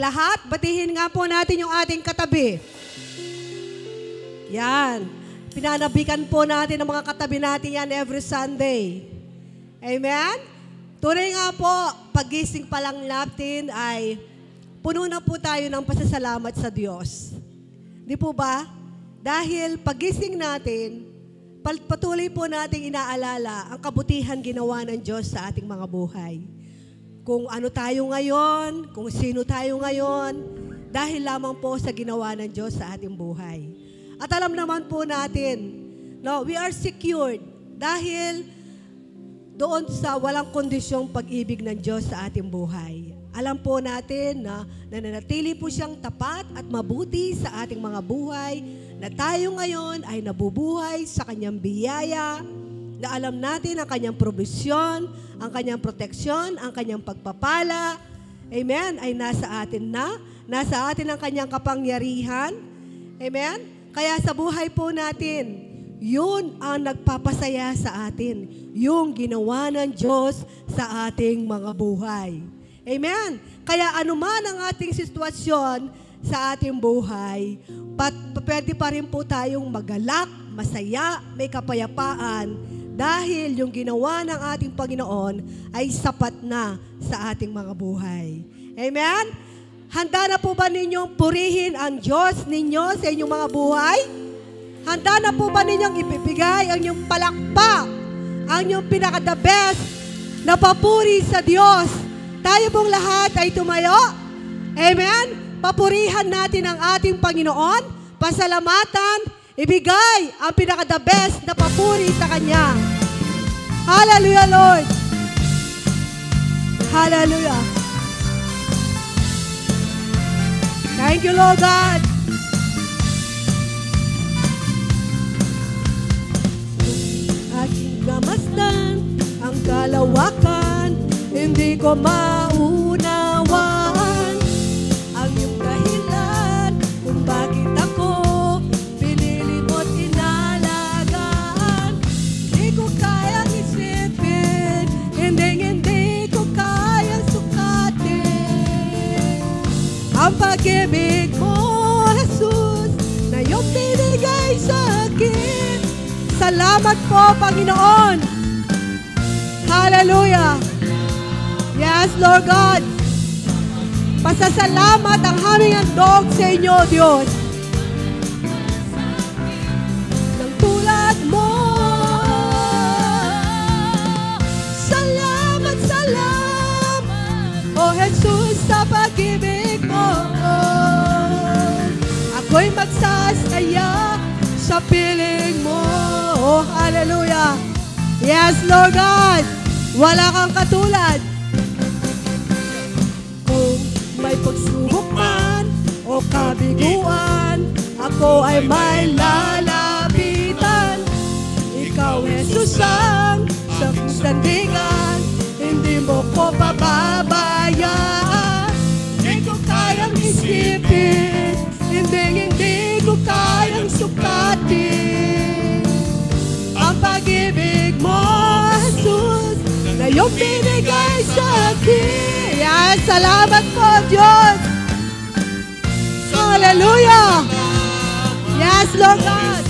lahat. Batihin nga po natin yung ating katabi. Yan. Pinanabikan po natin ang mga katabi natin yan every Sunday. Amen? Tunay nga po, pagising pa lang natin ay puno na po tayo ng pasasalamat sa Diyos. Di po ba? Dahil pagising natin, patuloy po nating inaalala ang kabutihan ginawa ng Diyos sa ating mga buhay. Kung ano tayo ngayon, kung sino tayo ngayon, dahil lamang po sa ginawa ng Diyos sa ating buhay. At alam naman po natin, no, we are secured dahil doon sa walang kondisyong pag-ibig ng Diyos sa ating buhay. Alam po natin na nananatili po siyang tapat at mabuti sa ating mga buhay, na tayo ngayon ay nabubuhay sa kanyang biyaya, na alam natin ang kanyang probisyon, ang kanyang proteksyon, ang kanyang pagpapala. Amen? Ay nasa atin na. Nasa atin ang kanyang kapangyarihan. Amen? Kaya sa buhay po natin, yun ang nagpapasaya sa atin. Yung ginawa ng Diyos sa ating mga buhay. Amen? Kaya anuman ang ating sitwasyon sa ating buhay, pwede pa rin po tayong magalak, masaya, may kapayapaan, dahil yung ginawa ng ating Panginoon ay sapat na sa ating mga buhay. Amen? Handa na po ba ninyong purihin ang Diyos ninyo sa inyong mga buhay? Handa na po ba ninyong ibibigay ang inyong palakpak, ang inyong pinaka-the best na papuri sa Diyos? Tayo pong lahat ay tumayo. Amen? Papurihan natin ang ating Panginoon, pasalamatan, ibigay ang pinaka-the best na papuri sa Kanya. Hallelujah, Lord! Hallelujah! Thank you, Lord God! Aking gamasdan ang kalawakan, hindi ko maunawaan ang iyong dahilan kung bakit ako pinili mo't inalagaan. Hindi ko kayang isipin, hindi ko kayang sukatin ang pag-ibig mo, Jesus, na iyong binigay sa akin. Salamat po, Panginoon. Hallelujah. Yes, Lord God. Pasasalamat ang aming handog sa inyo, Diyos. Nang tulad mo. Salamat, salamat, O Jesus, sa pag-ibig mo. Ako'y magsasaya sa piling mo. Oh, hallelujah. Yes, Lord God. Wala kang katulad. Kung may pagsubok man o kabiguan, ako ay may lalapitan. Ikaw, Jesus, ang sandigan, hindi mo ko pababayaan. Hindi ko kayang isipin, hindi ko kayang sukatin ang pag-ibig mo, Jesus, na iyong binigay sa akin. Yan, salamat po, Diyos. Hallelujah. Yes, Lord God.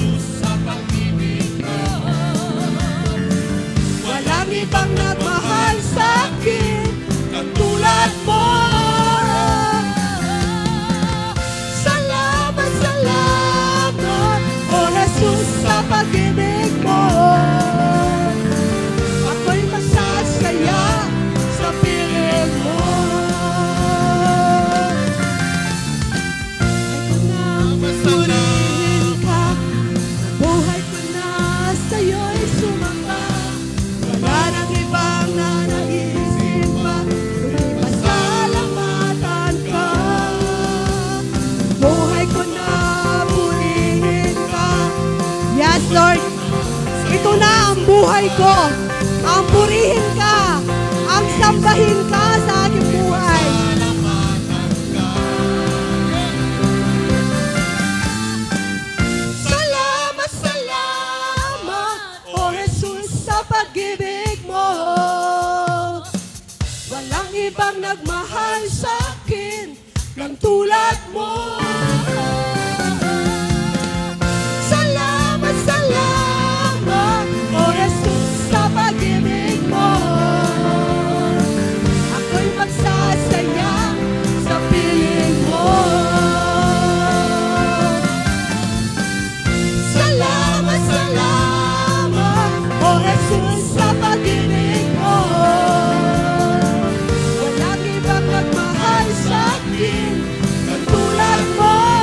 Walang ibang nagmahal sa akin katulad mo. Salamat, salamat, O Jesus, sa pag-ibig mo. Ako'y masasaya sa piling mo. Ako na purihin ka, buhay ko na sa'yo'y sumamba. Wala nang ibang nanaisip pa, kundi pasalamatan ka. Buhay ko na purihin ka. Yes, Lord. Ito na ang buhay ko. Ang purihin ka. Ang sambahin ka sa aking buhay. Salamat, salamat, O Jesus, sa pag-ibig mo. Walang ibang nagmahal sa akin ng tulad mo. Salamat, salamat, O Jesus, sa pag-ibig mo. Ako'y magsasaya sa piling mo. Salamat, salamat, O Jesus, sa pag-ibig mo. Walang ibang nagmahal sa akin ng tulad mo.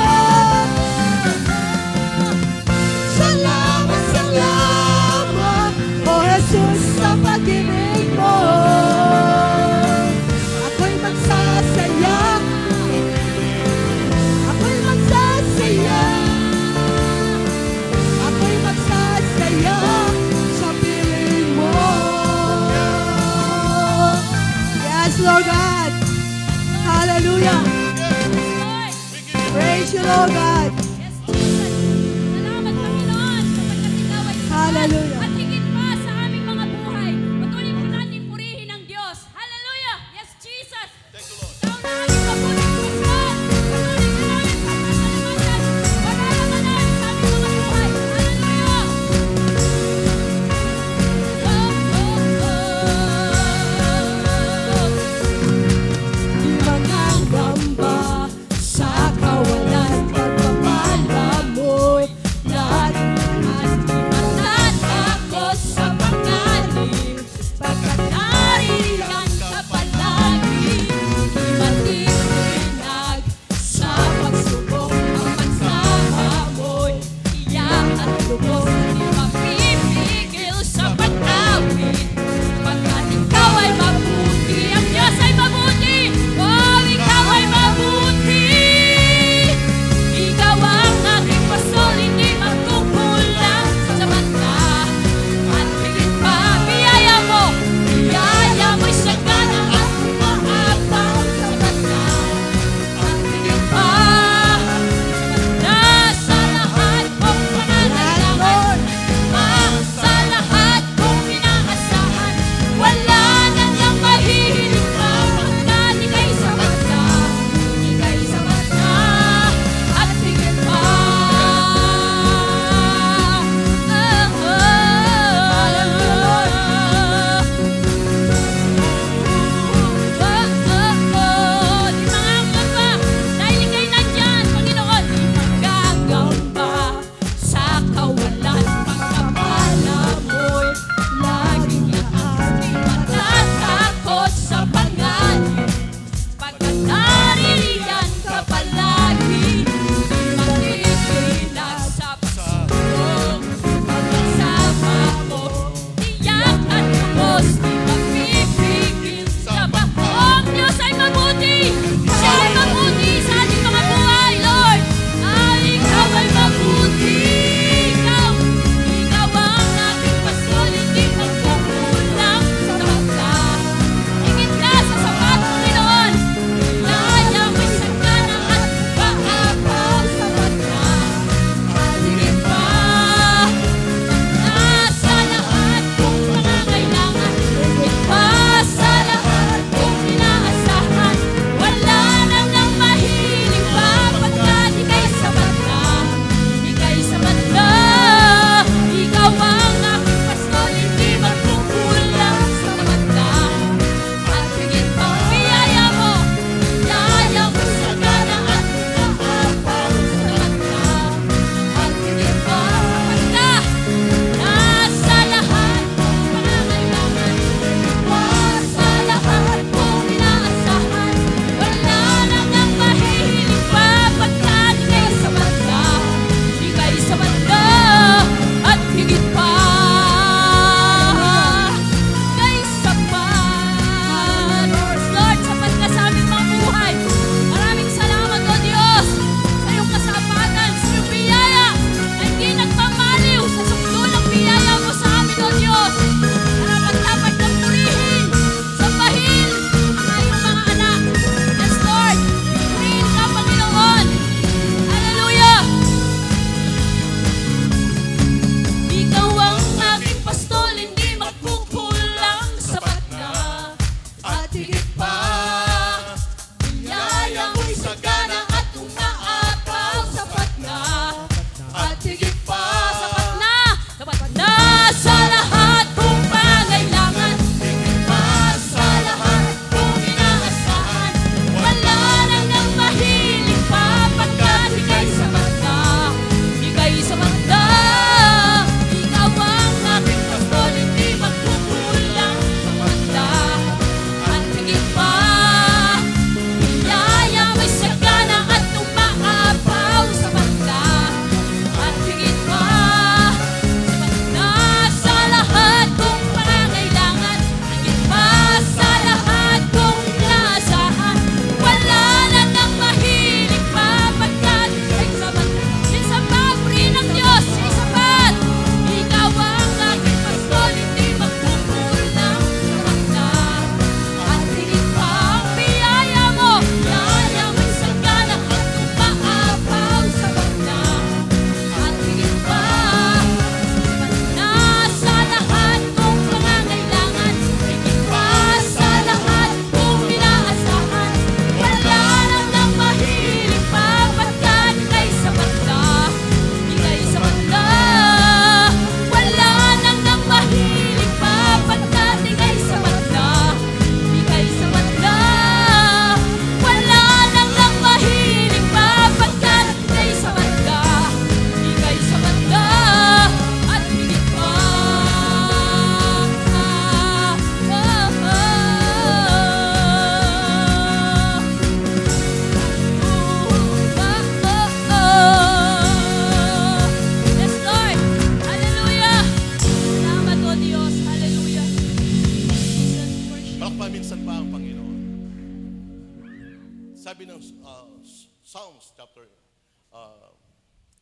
Psalms chapter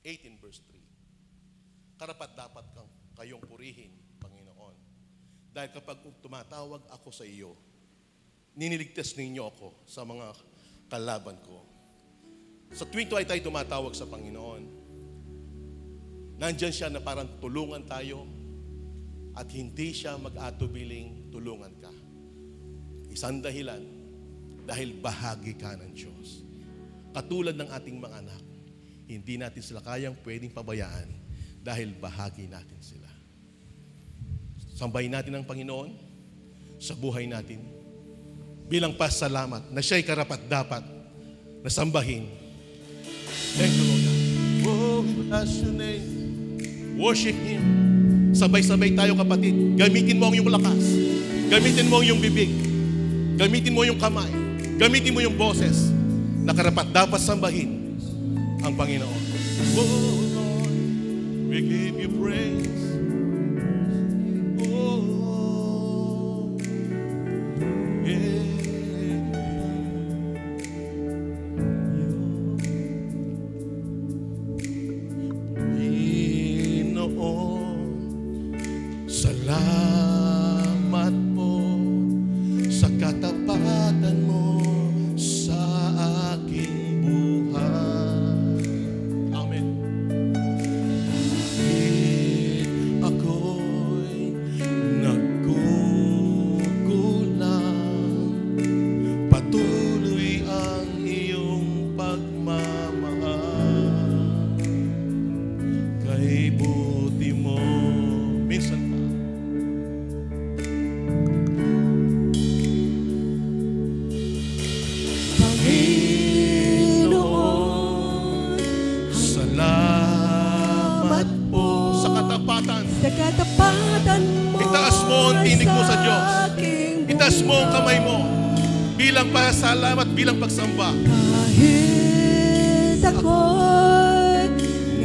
18 verse 3. Karapat-dapat kayong purihin, Panginoon. Dahil kapag tumatawag ako sa iyo, niniligtas ninyo ako sa mga kalaban ko. Sa tuwing ay tayo tumatawag sa Panginoon, nandyan siya na parang tulungan tayo at hindi siya mag-atubiling tulungan ka. Isang dahilan, dahil bahagi ka ng Diyos. Katulad ng ating mga anak, hindi natin sila kayang pwedeng pabayaan dahil bahagi natin sila. Sambahin natin ang Panginoon sa buhay natin bilang pasalamat na siya'y karapat-dapat na sambahin. Thank you, Lord. Oh, we bless your name. Worship Him. Sabay-sabay tayo, kapatid. Gamitin mo ang iyong lakas. Gamitin mo ang iyong bibig. Gamitin mo yung kamay. Gamitin mo yung boses na karapat-dapat sambahin ang Panginoon. Oh, Lord, we give you praise. Oh, yeah. Salamat po sa katapatan mo sa aking buhay. Amen. Kahit ako'y nagkukulang, patuloy ang iyong pagmamahal. Kay buti mo. Minsan pa. Panginoon, salamat po sa katapatan. Sa katapatan mo. Itaas mo ang tinig mo sa Diyos. Itaas mo ang kamay mo bilang pasalamat, bilang pagsamba. Kahit ako'y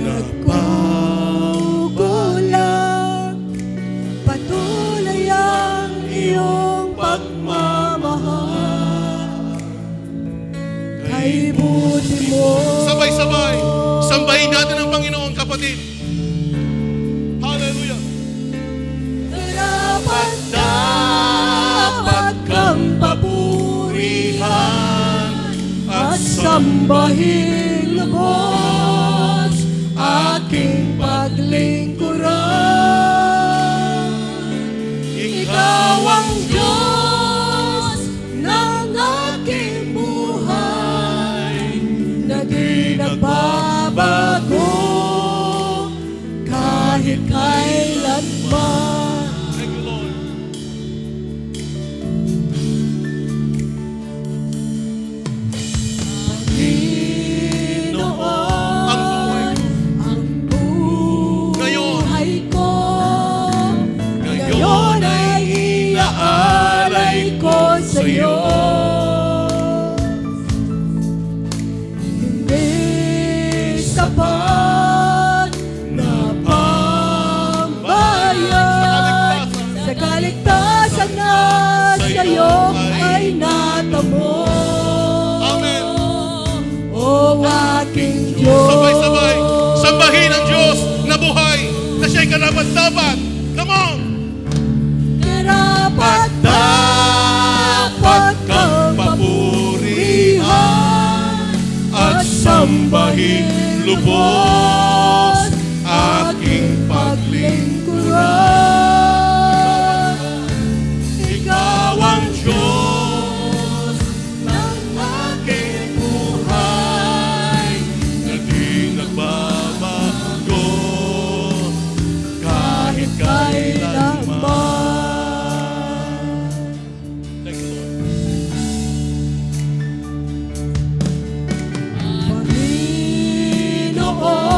nagkukulang, patuloy ang iyong pagmamahal. Kay buti mo. Sabay-sabay, sambahin natin ang Panginoon, kapatid. Hallelujah. Dapat kang papurihan at sambahin lubos aking paglingkuran. Ikaw ang Diyos ng aking buhay, na di nagbabago kahit kailanman. Thank you, Lord. Panginoon, ang buhay ko ngayon ay inaalay ko sa iyo. Hindi sapat na pambayad sa kaligtasan na sa iyo ay natamo. Amen. O aking Diyos. Sabay-sabay, sambahin ang Diyos na buhay, na siya'y karapat-dapat. Come on! Karapat-dapat kang papurihan at sambahin lubos aking paglingkuran. Ikaw ang Diyos ng aking buhay, Na di nagbabago kahit kailanman. Thank you, Lord. Panginoon.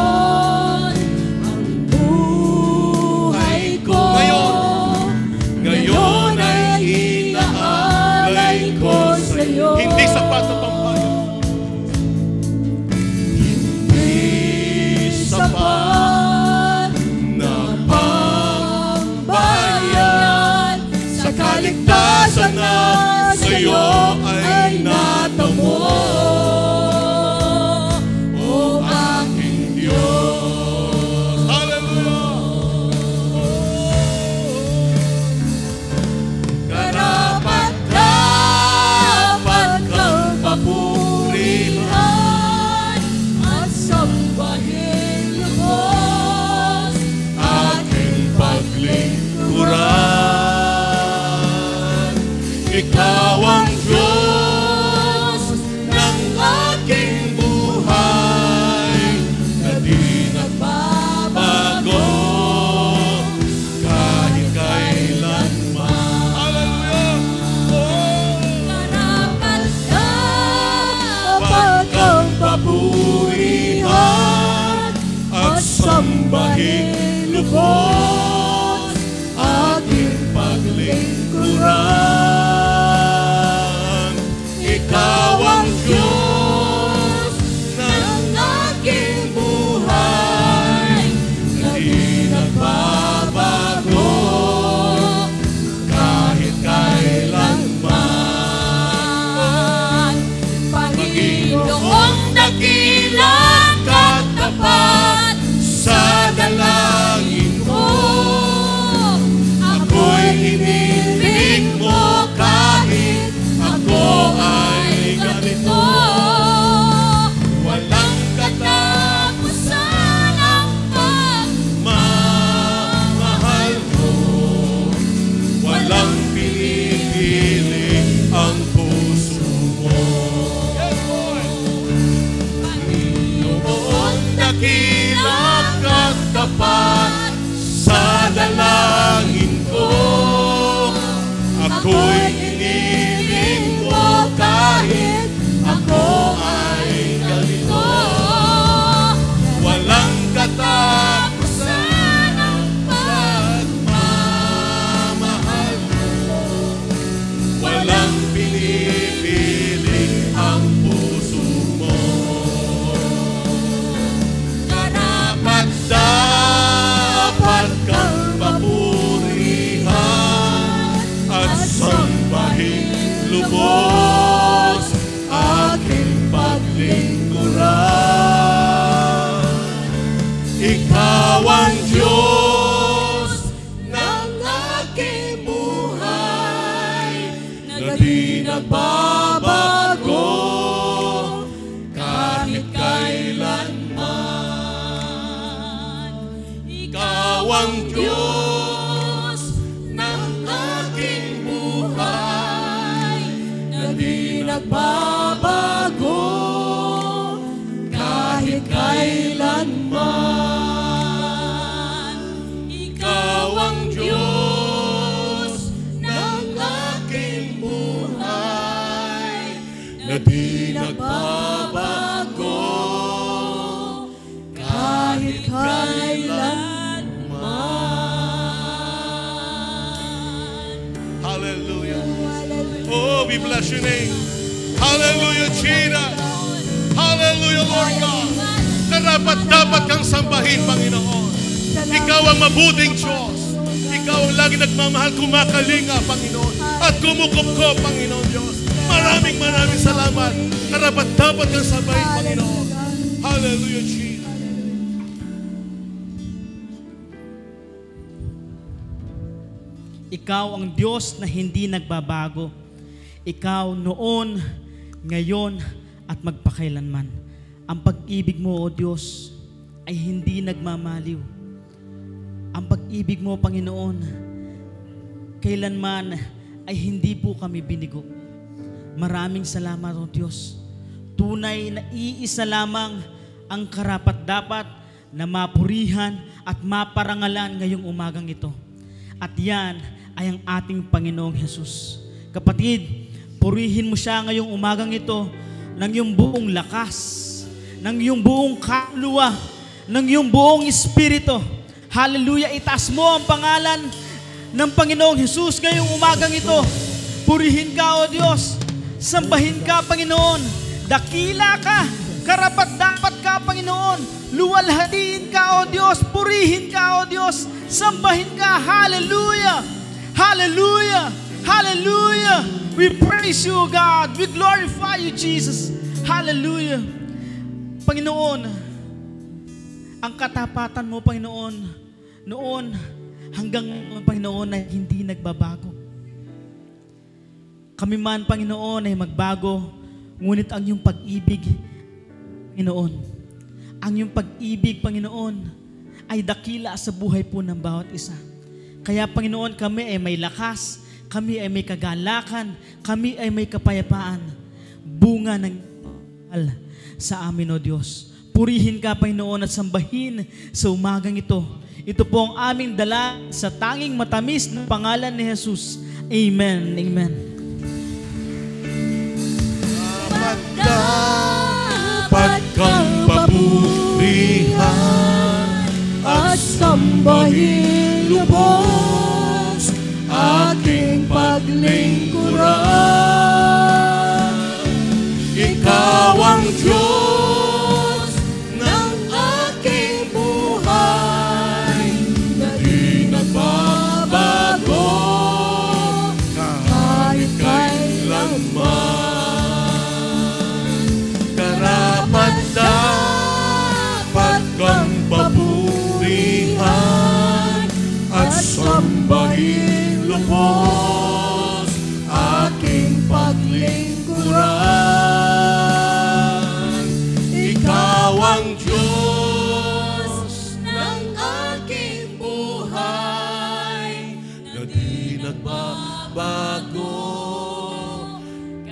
lubos aking paglingkuran. Ikaw ang Diyos ng aking buhay, na di nagbabago kahit kailanman. Panginoong dakilang katapat Sa dalangin ko, ako'y iniling mo kahit ako ay ganito. Walang katapusan ang pagmamahal mo, walang pinipili ang puso mo. Panginoon, dakilang katapat sa dalangin ko, ako'y iniling mo kahit ako ay ganito. Walang katapusan ang pagmamahal mo, walang pinipili ang puso mo. Dapat kang papurihan at sambahin lubos aking paglingkuran. Ikaw ang Diyos ng aking buhay, na di nagbabago kahit kailanman. Ikaw ang Diyos ng aking buhay, na di nagbabago kahit kailanman. Ikaw ang Diyos ng aking buhay, na di nagbabago kahit kailanman. Hallelujah. Oh, we bless your name. Hallelujah, Jesus. Hallelujah, Lord God. Dapat kang sambahin, Panginoon. Ikaw ang mabuting Diyos. Ikaw ang lagi nagmamahal, kumakalinga, Panginoon. At kumukupko, Panginoon Diyos. Maraming salamat. Dapat kang sambahin, Panginoon. Hallelujah, Jesus. Ikaw ang Diyos na hindi nagbabago. Ikaw noon, ngayon, at magpakailanman. Ang pag-ibig mo, O Diyos, ay hindi nagmamaliw. Ang pag-ibig mo, Panginoon, kailanman ay hindi po kami binigo. Maraming salamat, O Diyos. Tunay na iisa lamang ang karapat-dapat na mapurihan at maparangalan ngayong umagang ito. At yan ay ang ating Panginoong Jesus. Kapatid, purihin mo siya ngayong umagang ito ng iyong buong lakas, ng iyong buong kaluluwa, ng iyong buong espiritu. Hallelujah! Itaas mo ang pangalan ng Panginoong Jesus ngayong umagang ito. Purihin ka, O Diyos. Sambahin ka, Panginoon. Dakila ka. Karapat-dapat ka, Panginoon. Luwalhatiin ka, O Diyos. Purihin ka, O Diyos. Sambahin ka. Hallelujah! Hallelujah! Hallelujah! We praise you, God. We glorify you, Jesus. Hallelujah! Panginoon, ang katapatan mo, Panginoon, noon hanggang ngayon, Panginoon, ay hindi nagbabago. Kami man, Panginoon, ay magbago, ngunit ang iyong pag-ibig, Panginoon, ang iyong pag-ibig, Panginoon, ay dakila sa buhay po ng bawat isa. Kaya, Panginoon, kami ay may lakas, kami ay may kagalakan, kami ay may kapayapaan. Bunga ng sa amin, O Diyos. Purihin ka, Panginoon, at sambahin sa umagang ito. Ito po ang aming dala sa tanging matamis na pangalan ni Jesus. Amen. Amen. Dapat kang papurihan at sambahin sambahin lubos aking paglingkuran. Ikaw ang Diyos ng aking buhay, na di nagbabago kahit kailanman. Karapat-dapat kang papurihan at sambahin lubos aking paglingkuran. Ikaw ang Diyos ng aking buhay, na di nagbabago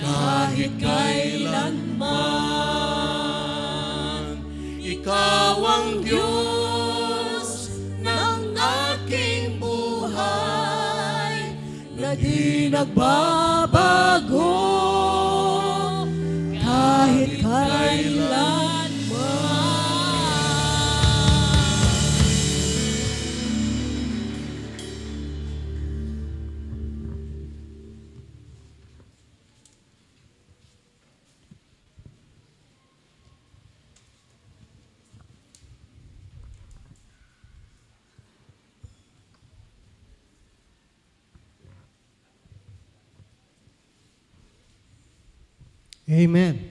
kahit kailanman. Ikaw ang Diyos ng aking buhay, na di nagbabago kahit kailanman. Amen.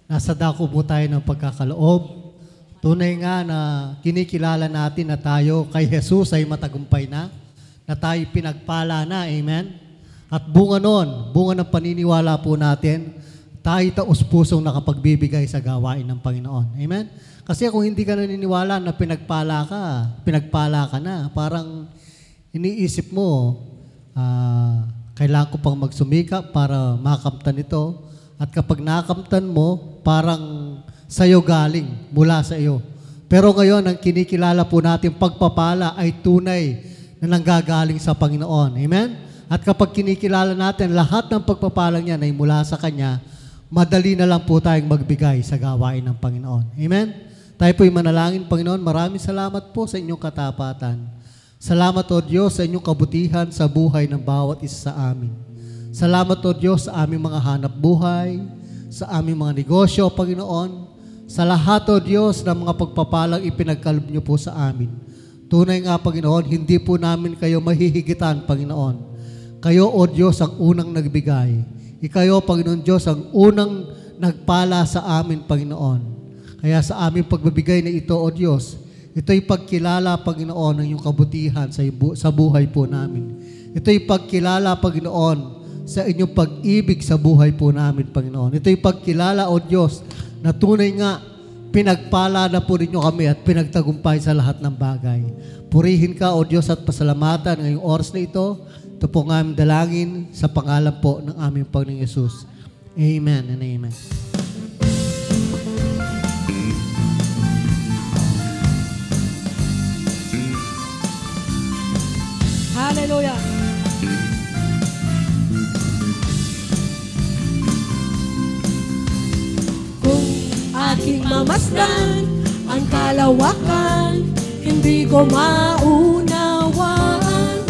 Nasa dako po tayo ng pagkakaloob. Tunay nga na kinikilala natin na tayo kay Jesus ay matagumpay na tayo pinagpala na. Amen. At bunga nun, bunga ng paniniwala po natin, tayo taos-pusong nakapagbibigay sa gawain ng Panginoon. Amen. Kasi kung hindi ka naniniwala na pinagpala ka na, parang iniisip mo, kailangan ko pang magsumika para makamtan ito. At kapag nakamtan mo, parang sa'yo galing, mula sa iyo. Pero ngayon, ang kinikilala po natin, pagpapala ay tunay na nanggagaling sa Panginoon. Amen? At kapag kinikilala natin, lahat ng pagpapalang yan ay mula sa Kanya, madali na lang po tayong magbigay sa gawain ng Panginoon. Amen? Tayo po'y manalangin, Panginoon. Maraming salamat po sa inyong katapatan. Salamat, O Diyos, sa inyong kabutihan sa buhay ng bawat isa sa amin. Salamat, O Diyos, sa aming mga hanap buhay, sa aming mga negosyo, Panginoon. Sa lahat, O Diyos, ng mga pagpapalang ipinagkaloob niyo po sa amin. Tunay nga, Panginoon, hindi po namin kayo mahihigitan, Panginoon. Kayo, O Diyos, ang unang nagbigay. Ikayo, Panginoon Diyos, ang unang nagpala sa amin, Panginoon. Kaya sa aming pagbibigay na ito, O Diyos, ito'y pagkilala, Panginoon, ng iyong kabutihan sa buhay po namin. Ito'y pagkilala, Panginoon, sa inyong pag-ibig sa buhay po namin, Panginoon. Ito'y pagkilala, O Diyos, na tunay nga, pinagpala na po ninyo kami at pinagtagumpay sa lahat ng bagay. Purihin ka, O Diyos, at pasalamatan ngayong oras na ito. Ito po ng aming dalangin sa pangalan po ng aming Panginoong Yesus. Amen and amen. Hallelujah. Kung aking mamasdan ang kalawakan, hindi ko maunawaan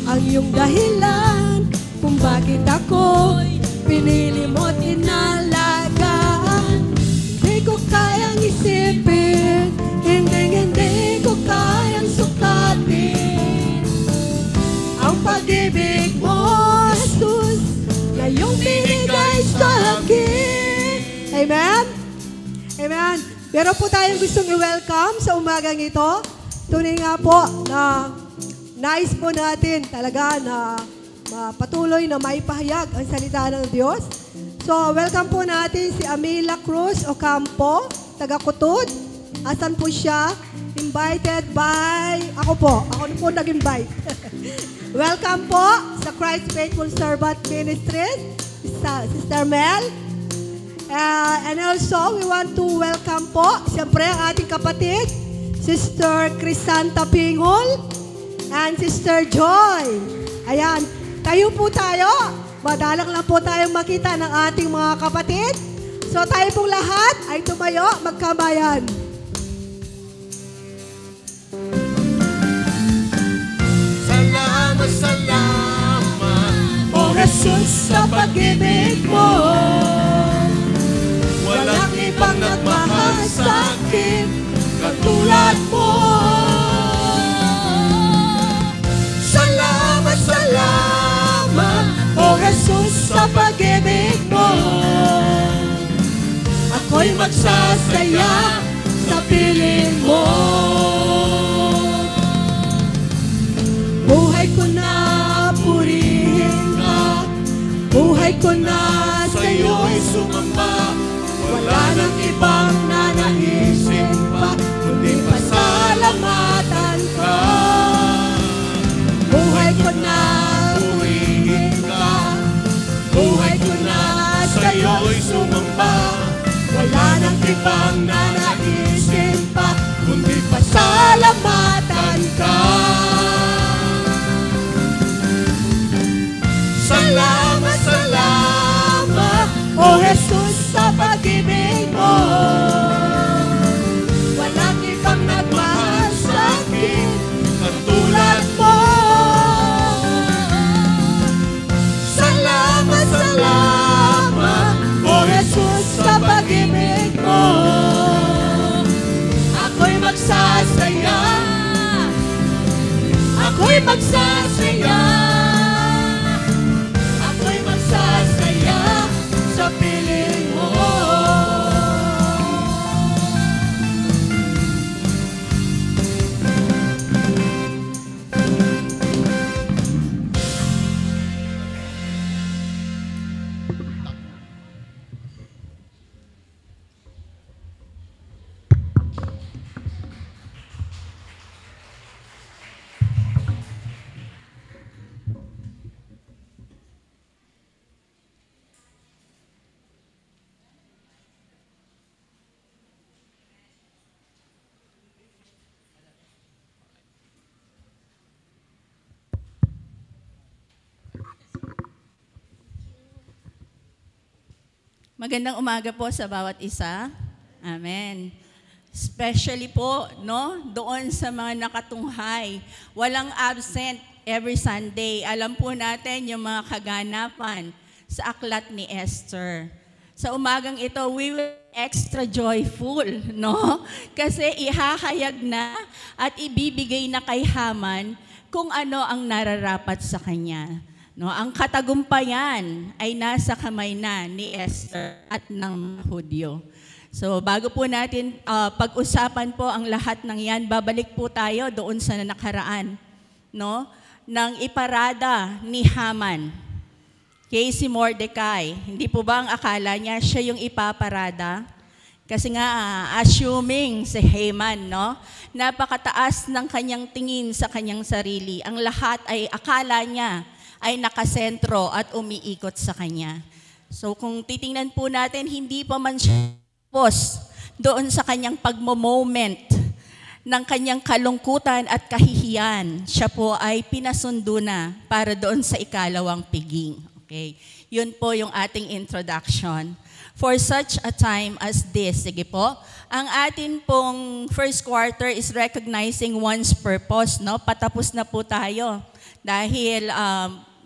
ang iyong dahilan kung bakit ako'y pinili mo't inalagaan. Hindi ko kayang isipin, hindi ko kayang sukatin ang pag-ibig mo, Jesus, na iyong binigay sa akin. Amen? Amen. Pero po tayong gustong i-welcome sa umagang ito. Tunay nga po na nais po natin talaga na patuloy na maipahayag ang salita ng Diyos. So, welcome po natin si Amila Cruz Ocampo, taga Kutod. Asan po siya? Invited by, ako po nag-invite. Welcome po sa Christ Faithful Servant Ministries, Sister Mel. And also, we want to welcome po, siyempre, ang ating kapatid, Sister Crisanta Pingol, and Sister Joy. Ayan, tayo po tayo. Madalang lang po tayong makita ng ating mga kapatid. So, tayo pong lahat ay tumayo, magkabayan. pag-ibig mo. Walang ibang nagmahal sa akin katulad mo. Salamat, salamat, O Jesus, sa pag-ibig mo. Ako'y magsasaya sa piling mo. Buhay ko na purihin ka, buhay ko na sa'yo'y sumamba. Wala nang ibang nanaisin pa, kundi pasalamatan ka. Buhay ko na purihin ka, buhay ko na sa'yo'y sumamba. Wala nang ibang nanaisin pa, kundi pasalamatan ka. Salamat, salamat, O Jesus, sa pag-ibig mo. Walang ibang nagmahal sa akin katulad mo. Salamat, salamat, O Jesus, sa pag-ibig mo. Ako'y magsasaya, ako'y magsasaya, ako'y magsasaya sa piling mo. Magandang umaga po sa bawat isa. Amen. Especially po, no, doon sa mga nakatunghay. Walang absent every Sunday. Alam po natin yung mga kaganapan sa aklat ni Esther. Sa umagang ito, we will extra joyful, no? Kasi ihahayag na at ibibigay na kay Haman kung ano ang nararapat sa kanya. No, ang katagumpayan ay nasa kamay na ni Esther at ng Hudyo. So bago po natin pag-usapan po ang lahat ng yan, babalik po tayo doon sa nakaraan, no, ng iparada ni Haman kay si Mordecai. Hindi po ba ang akala niya siya yung ipaparada? Kasi nga, assuming si Haman, no, napakataas ng kanyang tingin sa kanyang sarili. Ang lahat ay akala niya ay nakasentro at umiikot sa kanya. So kung titingnan po natin, hindi pa man siya tapos doon sa kanyang pagmo-moment ng kanyang kalungkutan at kahihiyan. Siya po ay pinasundo na para doon sa ikalawang piging. Okay? Yun po yung ating introduction. For such a time as this, sige po, ang atin pong first quarter is recognizing one's purpose. No? Patapos na po tayo dahil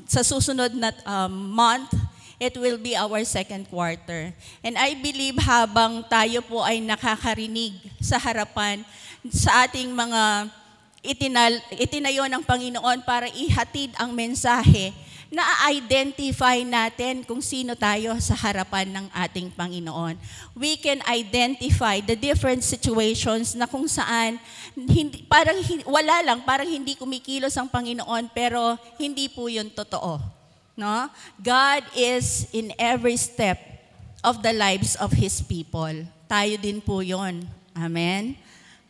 sa susunod na month, it will be our second quarter. And I believe habang tayo po ay nakakarinig sa harapan sa ating mga itinayo ng Panginoon para ihatid ang mensahe, na-identify natin kung sino tayo sa harapan ng ating Panginoon. We can identify the different situations na kung saan wala lang, parang hindi kumikilos ang Panginoon, pero hindi po yun totoo. No? God is in every step of the lives of His people. Tayo din po yun. Amen?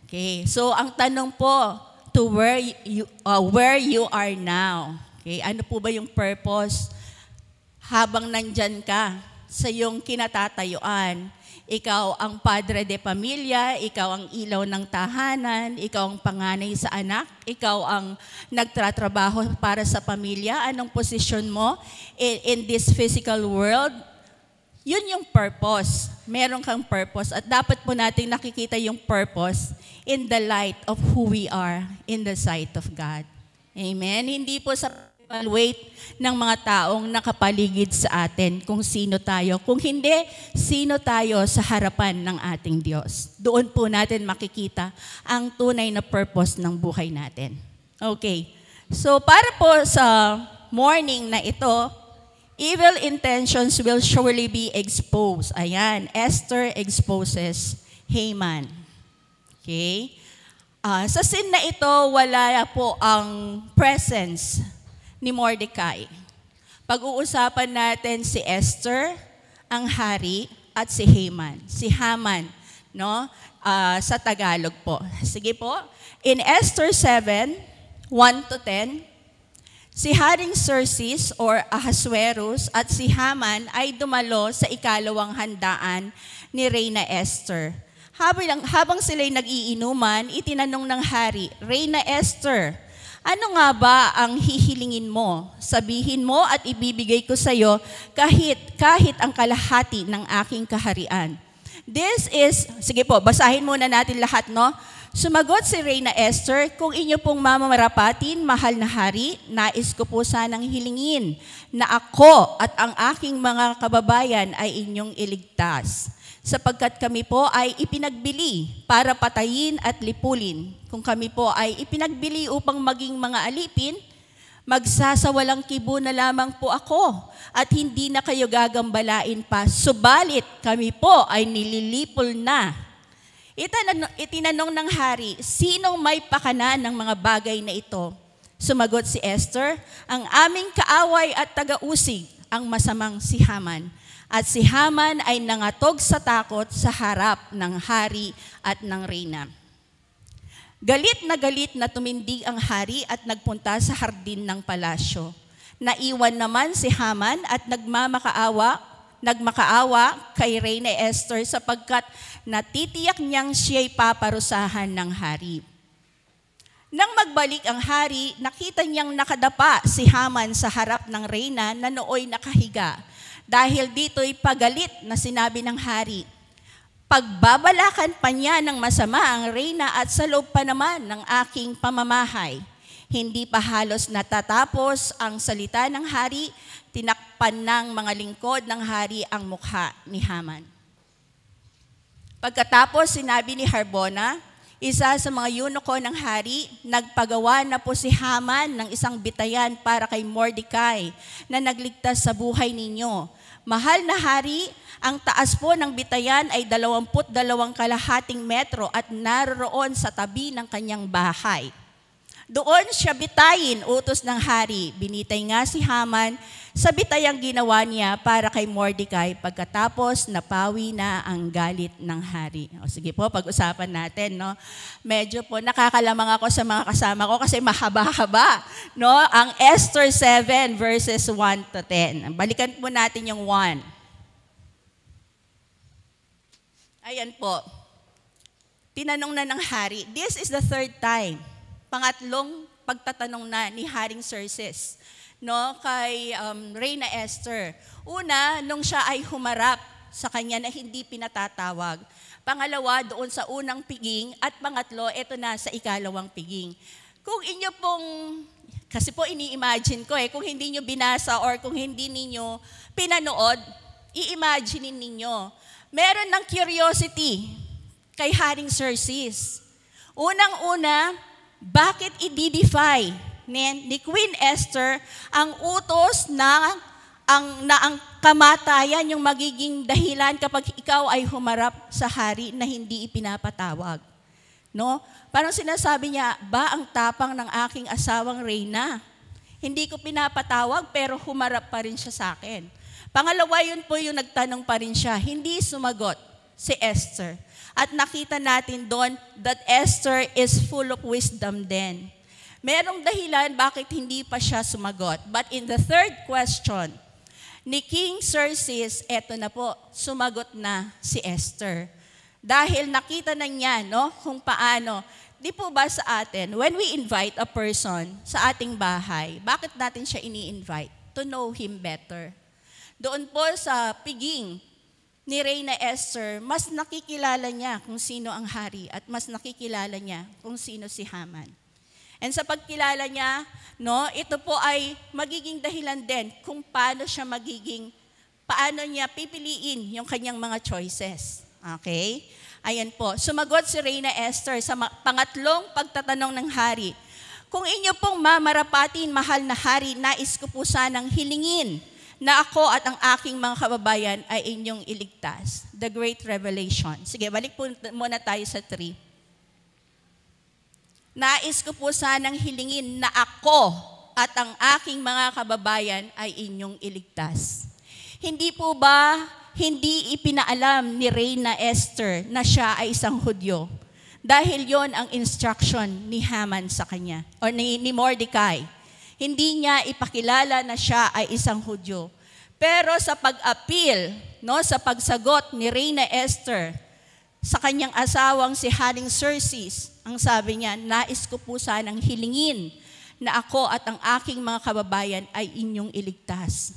Okay. So, ang tanong po, to where you are now. Okay, ano po ba yung purpose habang nandyan ka sa iyong kinatatayuan? Ikaw ang padre de pamilya, ikaw ang ilaw ng tahanan, ikaw ang panganay sa anak, ikaw ang nagtratrabaho para sa pamilya. Anong posisyon mo in this physical world? Yun yung purpose. Meron kang purpose at dapat po natin nakikita yung purpose in the light of who we are in the sight of God. Amen? Hindi po sa evaluate ng mga taong nakapaligid sa atin kung sino tayo. Kung hindi, sino tayo sa harapan ng ating Diyos. Doon po natin makikita ang tunay na purpose ng buhay natin. Okay. So para po sa morning na ito, evil intentions will surely be exposed. Ayan, Esther exposes Haman. Okay? Sa scene na ito, wala po ang presence ni Mordecai. Pag-uusapan natin si Esther, ang hari, at si Haman. Si Haman, no? Sa Tagalog po. Sige po. In Esther 7, 1-10, si Haring Xerxes or Ahasuerus at si Haman ay dumalo sa ikalawang handaan ni Reyna Esther. Habang sila'y nag-iinuman, itinanong ng hari, Reyna Esther, ano nga ba ang hihilingin mo? Sabihin mo at ibibigay ko sa iyo kahit ang kalahati ng aking kaharian. Sige po, basahin muna natin lahat, no? Sumagot si Reyna Esther, kung inyo pong mamamarapatin, mahal na hari, nais ko po sanang hilingin na ako at ang aking mga kababayan ay inyong iligtas. Sapagkat kami po ay ipinagbili para patayin at lipulin. Kung kami po ay ipinagbili upang maging mga alipin, magsasawalang kibo na lamang po ako at hindi na kayo gagambalain pa. Subalit kami po ay nililipol na. Itinanong ng hari, sinong may pakana ng mga bagay na ito? Sumagot si Esther, ang aming kaaway at taga-usig, ang masamang si Haman. At si Haman ay nangatog sa takot sa harap ng hari at ng reyna. Galit na tumindig ang hari at nagpunta sa hardin ng palasyo. Naiwan naman si Haman at nagmakaawa kay Reyna Esther sapagkat natitiyak niyang siya'y paparusahan ng hari. Nang magbalik ang hari, nakita niyang nakadapa si Haman sa harap ng reyna na nooy nakahiga. Dahil dito'y pagalit na sinabi ng hari, pagbabalakan pa niya ng masama ang reyna at sa loob pa naman ng aking pamamahay. Hindi pa halos natatapos ang salita ng hari, tinakpan ng mga lingkod ng hari ang mukha ni Haman. Pagkatapos sinabi ni Harbona, isa sa mga eunuko ng hari, nagpagawa na po si Haman ng isang bitayan para kay Mordecai na nagligtas sa buhay ninyo. Mahal na hari, ang taas po ng bitayan ay 22 kalahating metro at naroroon sa tabi ng kanyang bahay. Doon siya bitayin, utos ng hari. Binitay nga si Haman sa bitayang ginawa niya para kay Mordecai pagkatapos napawi na ang galit ng hari. O sige po, pag-usapan natin, no? Medyo po nakakalamang ako sa mga kasama ko kasi mahaba-haba, no? Ang Esther 7 verses 1-10. Balikan po natin yung 1. Ayan po. Tinanong na ng hari, this is the third time. Pangatlong pagtatanong na ni Haring Xerxes, no, kay Reyna Esther. Una, nung siya ay humarap sa kanya na hindi pinatatawag. Pangalawa, doon sa unang piging. At pangatlo, ito na sa ikalawang piging. Kung inyo pong, kasi po ini-imagine ko kung hindi nyo binasa or kung hindi ninyo pinanood, i-imagine ninyo. Meron ng curiosity kay Haring Xerxes. Unang-una, bakit i-defy ni Queen Esther ang utos na ang kamatayan yung magiging dahilan kapag ikaw ay humarap sa hari na hindi ipinapatawag? No? Parang sinasabi niya, ang tapang ng aking asawang reyna. Hindi ko pinapatawag pero humarap pa rin siya sa akin. Pangalawa, yun po yung nagtanong pa rin siya. Hindi sumagot si Esther. At nakita natin doon that Esther is full of wisdom din. Merong dahilan bakit hindi pa siya sumagot. But in the third question, ni King Xerxes, eto na po, sumagot na si Esther. Dahil nakita na niya, no, kung paano. Di po ba sa atin, when we invite a person sa ating bahay, bakit natin siya ini-invite? To know him better. Doon po sa piging ni Reyna Esther, mas nakikilala niya kung sino ang hari at mas nakikilala niya kung sino si Haman. And sa pagkilala niya, no, ito po ay magiging dahilan din kung paano niya pipiliin yung kanyang mga choices. Okay? Ayan po. Sumagot si Reyna Esther sa pangatlong pagtatanong ng hari. Kung inyo pong mamarapatin, mahal na hari, nais ko po sanang hilingin na ako at ang aking mga kababayan ay inyong iligtas. The Great Revelation. Sige, balik po muna tayo sa 3. Nais ko po sanang hilingin na ako at ang aking mga kababayan ay inyong iligtas. Hindi po ba hindi ipinaalam ni Reyna Esther na siya ay isang Hudyo? Dahil yon ang instruction ni Haman sa kanya, o ni Mordecai. Hindi niya ipakilala na siya ay isang Hudyo. Pero sa pag-appeal, no, sa pagsagot ni Reyna Esther sa kanyang asawang si Haring Xerxes, ang sabi niya, nais ko po sanang hilingin na ako at ang aking mga kababayan ay inyong iligtas.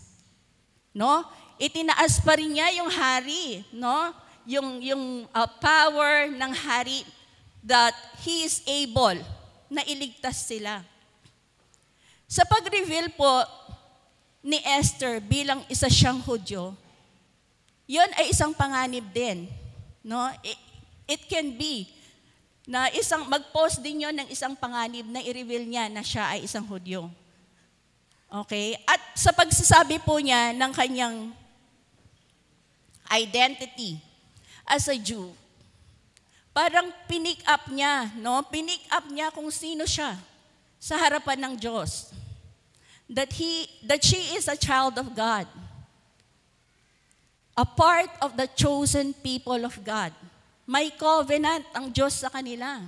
No? Itinaas pa rin niya yung hari, no? Yung power ng hari that he is able na iligtas sila. Sa pag-reveal po ni Esther bilang isa siyang Hudyo, yon ay isang panganib din. No? It can be na mag-post din yon ng isang panganib na i-reveal niya na siya ay isang Hudyo. Okay? At sa pagsasabi po niya ng kanyang identity as a Jew, parang pinick up niya, no? Pinick up niya kung sino siya sa harapan ng Diyos. That she is a child of God. A part of the chosen people of God. May covenant ang Diyos sa kanila.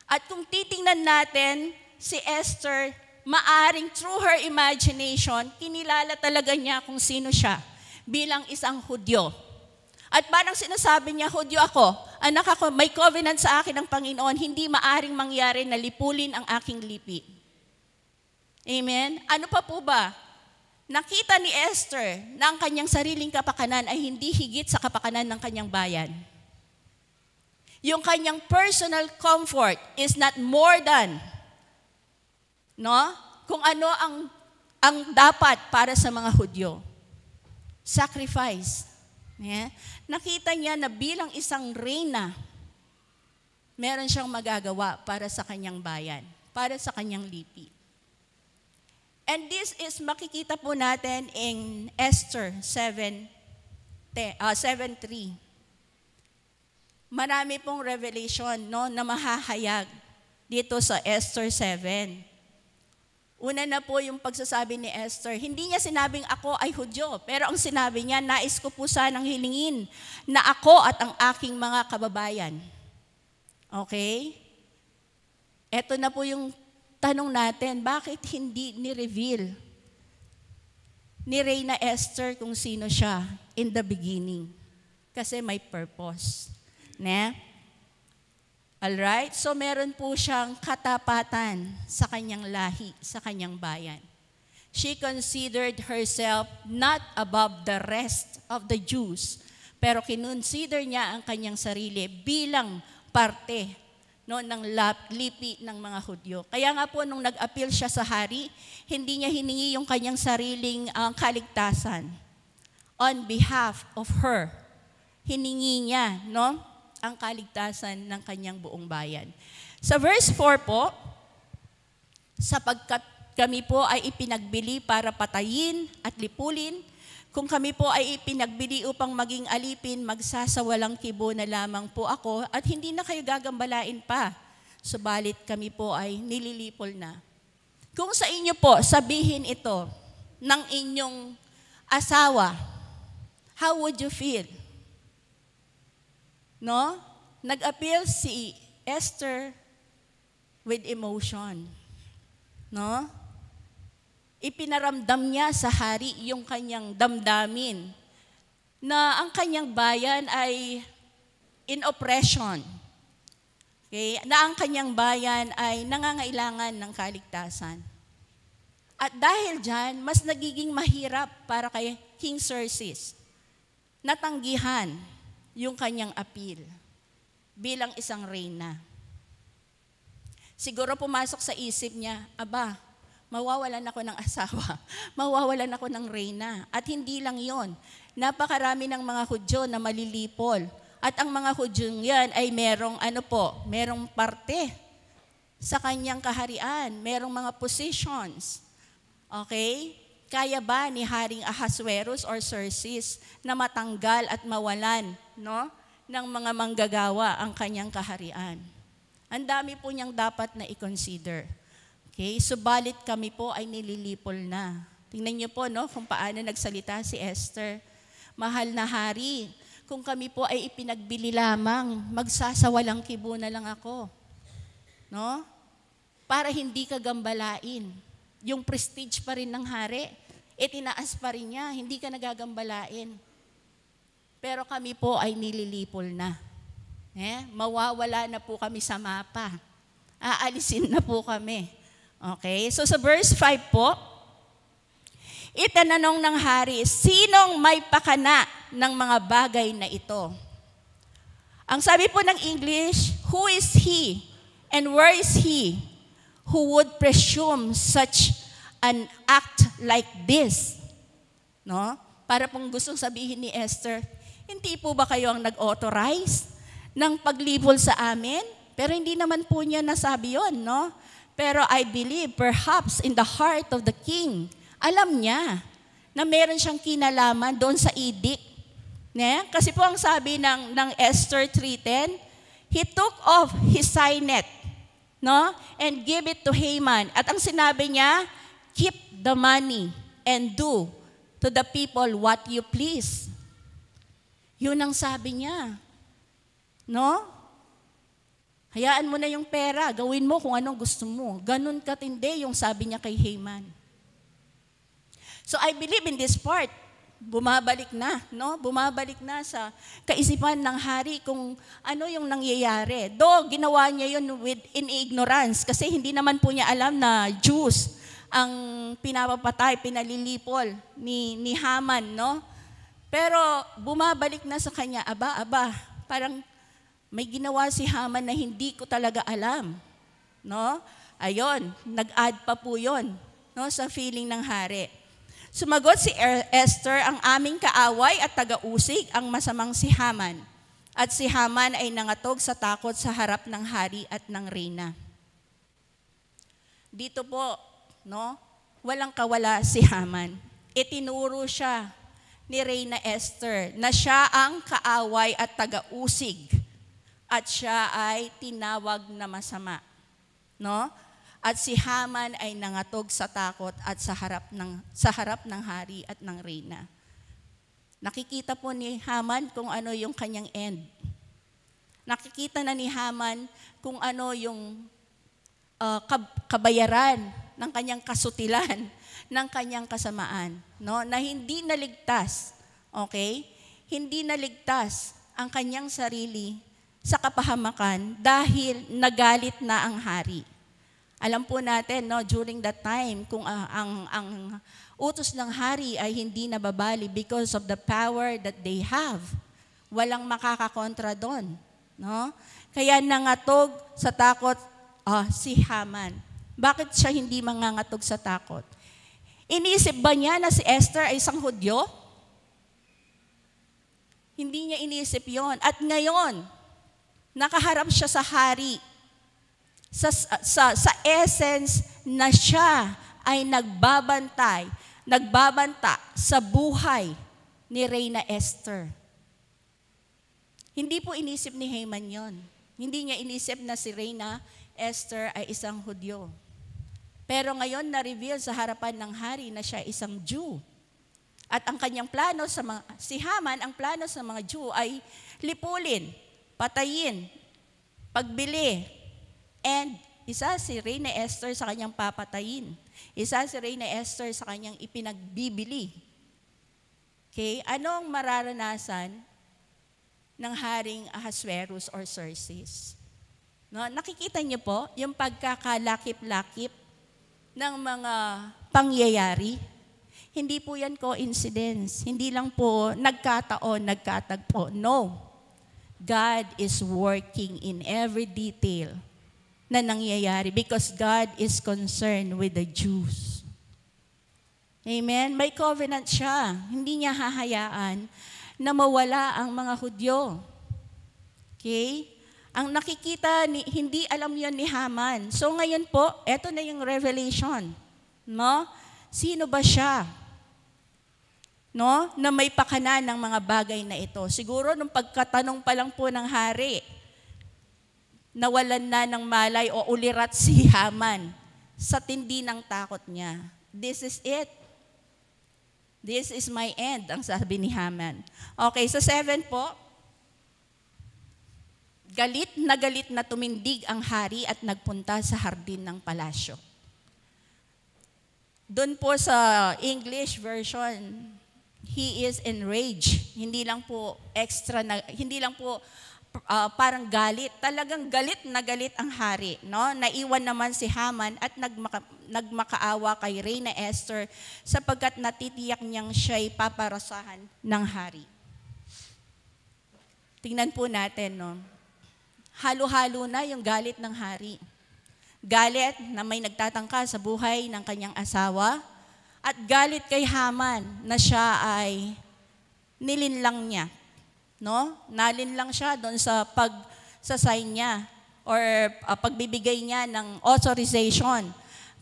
At kung titingnan natin si Esther, maaring through her imagination, kinilala talaga niya kung sino siya bilang isang Hudyo. At parang sinasabi niya, Hudyo ako, anak ako, may covenant sa akin ng Panginoon, hindi maaring mangyari na lipulin ang aking lipi. Amen? Ano pa po ba? Nakita ni Esther na ang kanyang sariling kapakanan ay hindi higit sa kapakanan ng kanyang bayan. Yung kanyang personal comfort is not more than, no? Kung ano ang dapat para sa mga Hudyo. Sacrifice. Yeah. Nakita niya na bilang isang reyna, meron siyang magagawa para sa kanyang bayan, para sa kanyang lipi. And this is makikita po natin in Esther 7:3. Marami pong revelation, no, na mahahayag dito sa Esther 7. Una na po yung pagsasabi ni Esther. Hindi niya sinabing ako ay Hudyo, pero ang sinabi niya, nais ko po sanang hilingin na ako at ang aking mga kababayan. Okay? Ito na po yung tanong natin, bakit hindi ni-reveal ni Reyna Esther kung sino siya in the beginning? Kasi may purpose. Ne? Alright? So meron po siyang katapatan sa kanyang lahi, sa kanyang bayan. She considered herself not above the rest of the Jews, pero kinonsider niya ang kanyang sarili bilang parte, no, ng lipi ng mga Hudyo. Kaya nga po nung nag-appeal siya sa hari, hindi niya hiningi yung kanyang sariling kaligtasan. On behalf of her, hiningi niya, no, ang kaligtasan ng kanyang buong bayan. Sa verse 4 po, sapagkat kami po ay ipinagbili para patayin at lipulin, kung kami po ay ipinagbili upang maging alipin, magsasawalang kibo na lamang po ako at hindi na kayo gagambalain pa. Subalit kami po ay nililipol na. Kung sa inyo po sabihin ito ng inyong asawa, how would you feel? No? Nag-appeal si Esther with emotion. No? Ipinaramdam niya sa hari yung kanyang damdamin na ang kanyang bayan ay in oppression. Okay? Na ang kanyang bayan ay nangangailangan ng kaligtasan. At dahil dyan, mas nagiging mahirap para kay King Xerxes natanggihan yung kanyang appeal bilang isang reyna. Siguro pumasok sa isip niya, aba, mawawalan ako ng asawa, mawawalan ako ng reyna. At hindi lang yon, napakarami ng mga Hudyo na malilipol. At ang mga Hudyong yan ay merong parte sa kanyang kaharian, merong mga positions. Okay? Kaya ba ni Haring Ahasuerus or Xerxes na matanggal at mawalan, no, ng mga manggagawa ang kanyang kaharian? Ang dami po niyang dapat na i-consider. Okay? Subalit kami po ay nililipol na. Tingnan niyo po, no, kung paano nagsalita si Esther. Mahal na hari, kung kami po ay ipinagbili lamang, magsasawalang kibo na lang ako. No? Para hindi ka gambalain. Yung prestige pa rin ng hari, itinaas pa rin niya, hindi ka nagagambalain. Pero kami po ay nililipol na. Mawawala na po kami sa mapa. Aalisin na po kami. Okay? So sa verse 5 po, itananong ng hari, sinong may pakana ng mga bagay na ito? Ang sabi po ng English, who is he and where is he who would presume such an act like this? No? Para pong gustong sabihin ni Esther, hindi po ba kayo ang nag-authorize ng paglibol sa amin? Pero hindi naman po niya nasabi yon, no? Pero I believe perhaps in the heart of the king, alam niya na meron siyang kinalaman doon sa edict. Kasi po ang sabi ng Esther 3:10, he took off his signet, no, and gave it to Haman. At ang sinabi niya, keep the money and do to the people what you please. Yun ang sabi niya. No? Hayaan mo na yung pera, gawin mo kung anong gusto mo. Ganun katindi yung sabi niya kay Haman. So I believe in this part, bumabalik na, no? Bumabalik na sa kaisipan ng hari kung ano yung nangyayari. Ginawa niya yun in ignorance kasi hindi naman po niya alam na Jews ang pinapapatay, pinalilipol ni Haman, no? Pero bumabalik na sa kanya, parang may ginawa si Haman na hindi ko talaga alam, no? Ayon, nag-add pa po yun, no, sa feeling ng hari. Sumagot si Esther, ang aming kaaway at taga-usig ang masamang si Haman. At si Haman ay nangatog sa takot sa harap ng hari at ng reyna. Dito po, no, walang kawala si Haman. Itinuro siya ni Reyna Esther na siya ang kaaway at taga-usig. At siya ay tinawag na masama. No? At si Haman ay nangatog sa takot at sa harap ng hari at ng reyna. Nakikita po ni Haman kung ano yung kanyang end. Nakikita na ni Haman kung ano yung kabayaran ng kanyang kasutilan, ng kanyang kasamaan, no? Na hindi naligtas, okay? Hindi naligtas ang kanyang sarili sa kapahamakan dahil nagalit na ang hari. Alam po natin, no, during that time, kung ang utos ng hari ay hindi nababali because of the power that they have, walang makakakontra doon. No? Kaya nangatog sa takot si Haman. Bakit siya hindi mangangatog sa takot? Inisip ba niya na si Esther ay isang Hudyo? Hindi niya inisip yon. At ngayon, nakaharap siya sa hari. Sa essence na siya ay nagbabanta sa buhay ni Reyna Esther. Hindi po inisip ni Haman yon. Hindi niya inisip na si Reyna Esther ay isang Hudyo. Pero ngayon na-reveal sa harapan ng hari na siya isang Jew. At ang kanyang plano si Haman, ang plano sa mga Jew ay lipulin, patayin, pagbili, and isa si Reyna Esther sa kanyang papatayin. Isa si Reyna Esther sa kanyang ipinagbibili. Okay? Anong mararanasan ng Haring Ahasuerus or Xerxes? No? Nakikita niyo po yung pagkakalakip-lakip ng mga pangyayari. Hindi po yan coincidence. Hindi lang po nagkataon, nagkatagpo. No. God is working in every detail na nangyayari because God is concerned with the Jews. Amen? May covenant siya. Hindi niya hahayaan na mawala ang mga Hudyo. Okay? Ang nakikita, hindi alam yon ni Haman. So ngayon po, eto na yung revelation. No? Sino ba siya? No? Na may pakana ng mga bagay na ito. Siguro nung pagkatanong pa lang po ng hari, nawalan na ng malay o ulirat si Haman sa tindi ng takot niya. This is it. This is my end, ang sabi ni Haman. Okay, sa 7 po, galit na tumindig ang hari at nagpunta sa hardin ng palasyo. Doon po sa English version, he is enraged. Hindi lang po parang galit. Talagang galit na galit ang hari. No? Naiwan naman si Haman at nagmakaawa kay Reyna Esther sapagkat natitiyak niyang siya'y paparasahan ng hari. Tingnan po natin, no? Halo-halo na yung galit ng hari. Galit na may nagtatangka sa buhay ng kanyang asawa at galit kay Haman na siya ay nilinlang niya. No? Nalinlang siya doon sa pag-sign niya or pagbibigay niya ng authorization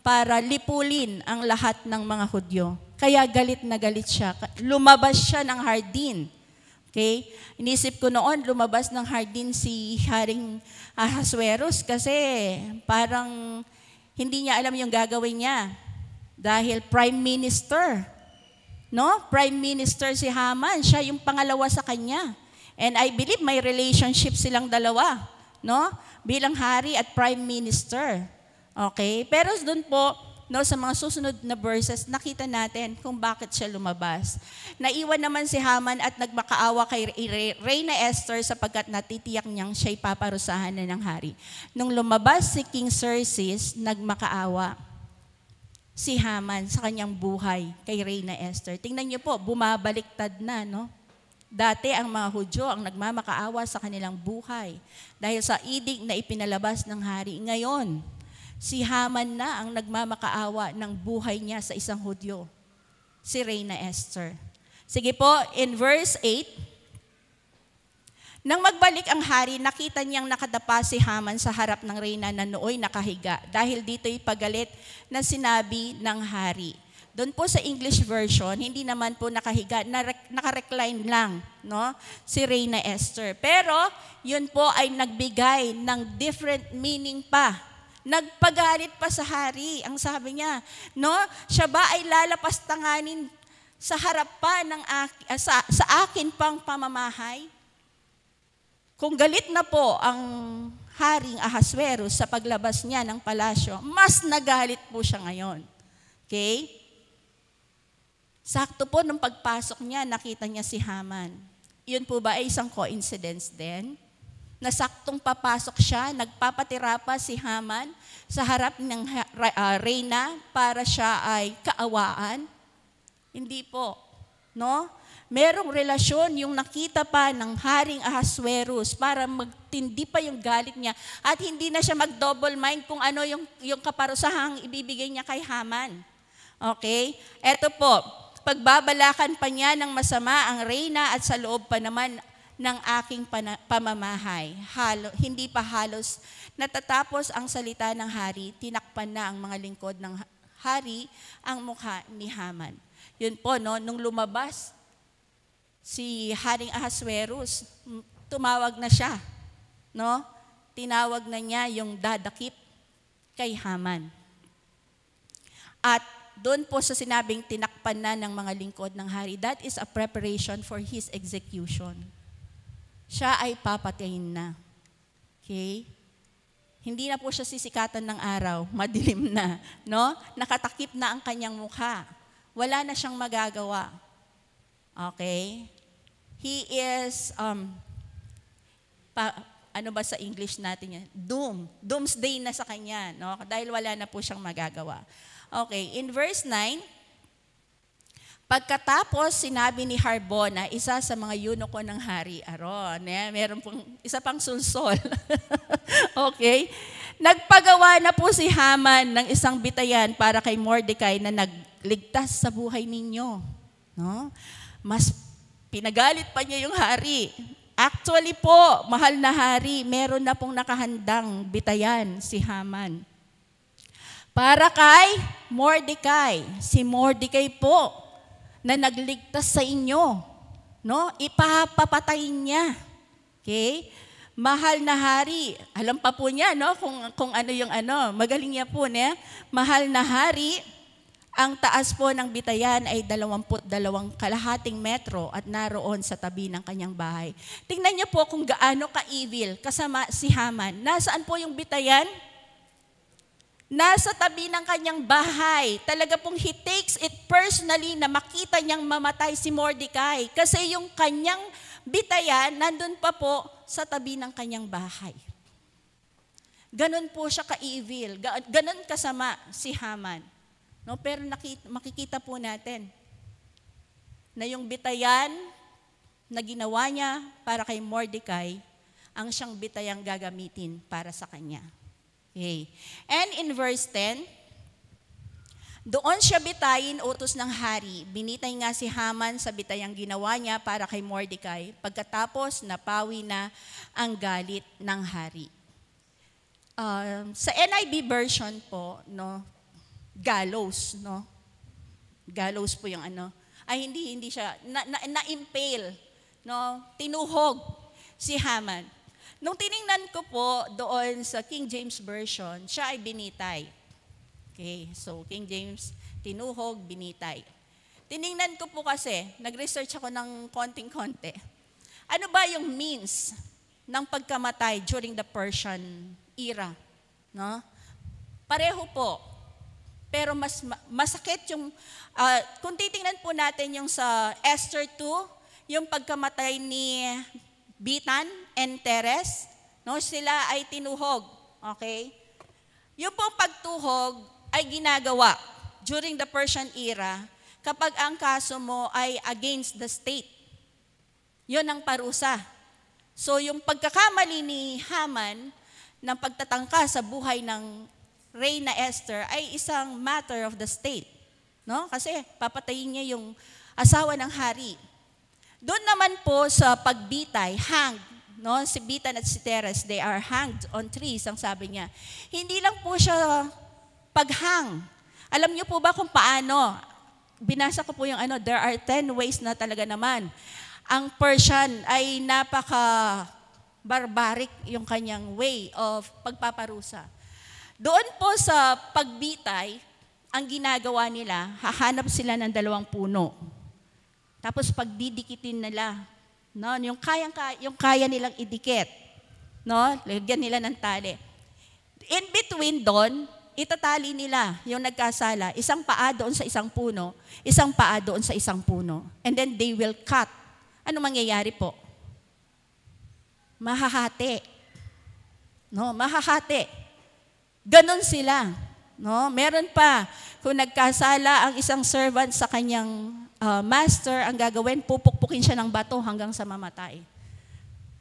para lipulin ang lahat ng mga Hudyo. Kaya galit na galit siya. Lumabas siya ng hardin. Okay? Inisip ko noon, lumabas ng hardin si Haring Ahasuerus kasi parang hindi niya alam yung gagawin niya. Dahil Prime Minister. No? Prime Minister si Haman, siya yung pangalawa sa kanya. And I believe may relationship silang dalawa. No? Bilang hari at Prime Minister. Okay? Pero doon po, no, sa mga susunod na verses, nakita natin kung bakit siya lumabas. Naiwan naman si Haman at nagmakaawa kay Reyna Esther sapagkat natitiyak niyang siya'y paparusahan na ng hari. Nung lumabas si King Xerxes, nagmakaawa si Haman sa kanyang buhay kay Reyna Esther. Tingnan niyo po, bumabaliktad na, no? Dati ang mga Hudyo ang nagmamakaawa sa kanilang buhay dahil sa edict na ipinalabas ng hari. Ngayon, si Haman na ang nagmamakaawa ng buhay niya sa isang Hudyo, si Reyna Esther. Sige po, in verse 8, nang magbalik ang hari, nakita niyang nakadapa si Haman sa harap ng reyna na nooy nakahiga. Dahil dito'y pagalit na sinabi ng hari. Doon po sa English version, hindi naman po nakahiga, nakarecline lang, no? Si Reyna Esther. Pero, yun po ay nagbigay ng different meaning pa. Nagpagalit pa sa hari. Ang sabi niya, no? Siya ba ay lalapastanganin sa harap pa ng sa akin pang pamamahay? Kung galit na po ang Haring Ahasuerus sa paglabas niya ng palasyo, mas nagalit po siya ngayon. Okay? Sakto po nung pagpasok niya, nakita niya si Haman. Yun po ba ay isang coincidence din? Na saktong papasok siya, nagpapatira pa si Haman sa harap ng reyna para siya ay kaawaan? Hindi po. No? Merong relasyon yung nakita pa ng Haring Ahasuerus para magtindi pa yung galit niya at hindi na siya mag-double mind kung ano yung kaparusahang ibibigay niya kay Haman. Okay? Eto po, pagbabalakan pa niya ng masama ang reyna at sa loob pa naman ng aking pamamahay. Hindi pa halos natatapos ang salita ng hari, tinakpan na ang mga lingkod ng hari ang mukha ni Haman. Yun po, no, nung lumabas si Haring Ahasuerus, tumawag na siya. No? Tinawag na niya yung dadakip kay Haman. At doon po sa sinabing tinakpan na ng mga lingkod ng hari, that is a preparation for his execution. Siya ay papatayin na. Okay? Hindi na po siya sisikatan ng araw, madilim na. No? Nakatakip na ang kanyang mukha. Wala na siyang magagawa. Okay? He is, ano ba sa English natin yan? Doomsday na sa kanya, no? Dahil wala na po siyang magagawa. Okay, in verse 9, pagkatapos sinabi ni Harbona, isa sa mga eunuko ng hari, meron pong isa pang sulsol. Okay? Nagpagawa na po si Haman ng isang bitayan para kay Mordecai na nagligtas sa buhay ninyo. No? Mas pinagalit pa niya yung hari. Actually po, mahal na hari, meron na pong nakahandang bitayan si Haman. Para kay Mordecai, si Mordecai po na nagligtas sa inyo, no? Ipapapatayin niya. Okay? Mahal na hari. Alam pa po niya, no? Kung ano yung ano, magaling niya po, ne? Mahal na hari, ang taas po ng bitayan ay 22 kalahating metro at naroon sa tabi ng kanyang bahay. Tingnan niyo po kung gaano ka-evil kasama si Haman. Nasaan po yung bitayan? Nasa tabi ng kanyang bahay. Talaga pong he takes it personally na makita niyang mamatay si Mordecai. Kasi yung kanyang bitayan, nandun pa po sa tabi ng kanyang bahay. Ganon po siya ka-evil. Ganon kasama si Haman. No? Pero makikita po natin na yung bitayan na ginawa niya para kay Mordecai, ang siyang bitayang gagamitin para sa kanya. Okay. And in verse 10, doon siya bitayin utos ng hari. Binitay nga si Haman sa bitayang ginawa niya para kay Mordecai. Pagkatapos, napawi na ang galit ng hari. Sa NIV version po, no, gallows, no? Gallows po yung ano. Ay, hindi siya. Na-impale, no? Tinuhog si Haman. Nung tiningnan ko po doon sa King James Version, siya ay binitay. Okay, so King James, tinuhog, binitay. Tiningnan ko po kasi, nag-research ako ng konting-konti. Ano ba yung means ng pagkamatay during the Persian era? No? Pareho po. Pero mas masakit yung, kung titingnan po natin yung sa Esther 2, yung pagkamatay ni Bitan and Teres, no, sila ay tinuhog. Okay? Yung pong pagtuhog ay ginagawa during the Persian era kapag ang kaso mo ay against the state. Yun ang parusa. So yung pagkakamali ni Haman ng pagtatangka sa buhay ng Reyna Esther ay isang matter of the state. No? Kasi papatayin niya yung asawa ng hari. Doon naman po sa pagbitay, hanged, no? Si Bitan at si Teres, they are hanged on trees, ang sabi niya. Hindi lang po siya paghang. Alam niyo po ba kung paano? Binasa ko po yung ano, there are 10 ways na talaga naman. Ang Persian ay napaka-barbaric yung kanyang way of pagpaparusa. Doon po sa pagbitay, ang ginagawa nila, hahanap sila ng 2 puno. Tapos pagdidikitin nila, no, yung kaya nilang idikit, no, lagyan nila ng tali. In between doon, itatali nila yung nagkasala, isang paa doon sa isang puno, isang paa doon sa isang puno. And then they will cut. Ano mangyayari po? Mahahati. No, mahahati. Ganon sila. No, meron pa, kung nagkasala ang isang servant sa kanyang master, ang gagawin, pupukpukin siya ng bato hanggang sa mamatay.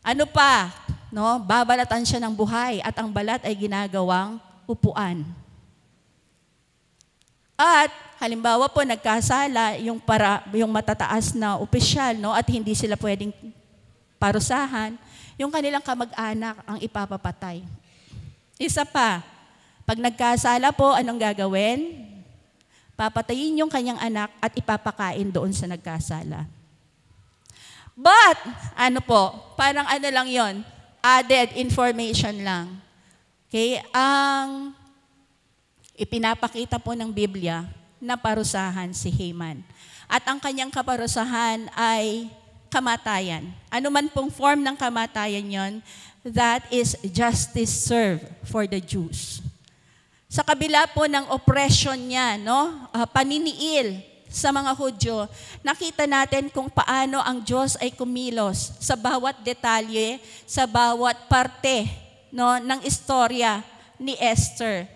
Ano pa? No, babalatan siya ng buhay at ang balat ay ginagawang upuan. At halimbawa po nagkasala yung matataas na opisyal, no, at hindi sila pwedeng parusahan, yung kanilang kamag-anak ang ipapapatay. Isa pa, pag nagkasala po, anong gagawin? Papatayin yung kanyang anak at ipapakain doon sa nagkasala. But, ano po, parang ano lang yon, added information lang. Okay? Ang ipinapakita po ng Biblia na parusahan si Haman. At ang kanyang kaparusahan ay kamatayan. Ano man pong form ng kamatayan yon, that is justice served for the Jews. Sa kabila po ng oppression niya, no, paniniil sa mga Hudyo, nakita natin kung paano ang Diyos ay kumilos sa bawat detalye, sa bawat parte, no, ng istorya ni Esther.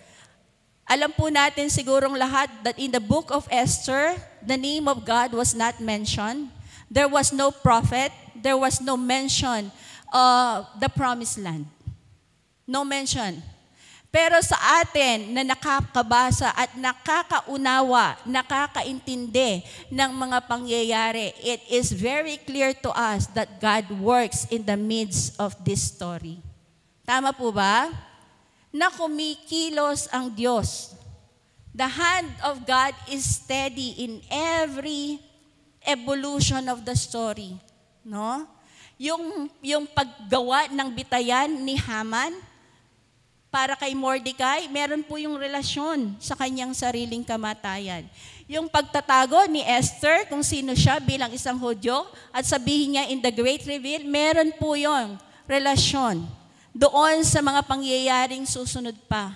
Alam po natin sigurong lahat that in the book of Esther, the name of God was not mentioned. There was no prophet. There was no mention of the promised land. No mention. Pero sa atin na nakakabasa at nakakaunawa, nakakaintindi ng mga pangyayari, it is very clear to us that God works in the midst of this story. Tama po ba? Na kumikilos ang Diyos. The hand of God is steady in every evolution of the story. No? Yung paggawa ng bitayan ni Haman, para kay Mordecai, meron po yung relasyon sa kanyang sariling kamatayan. Yung pagtatago ni Esther, kung sino siya bilang isang Hudyo, at sabihin niya in the great reveal, meron po yung relasyon doon sa mga pangyayaring susunod pa.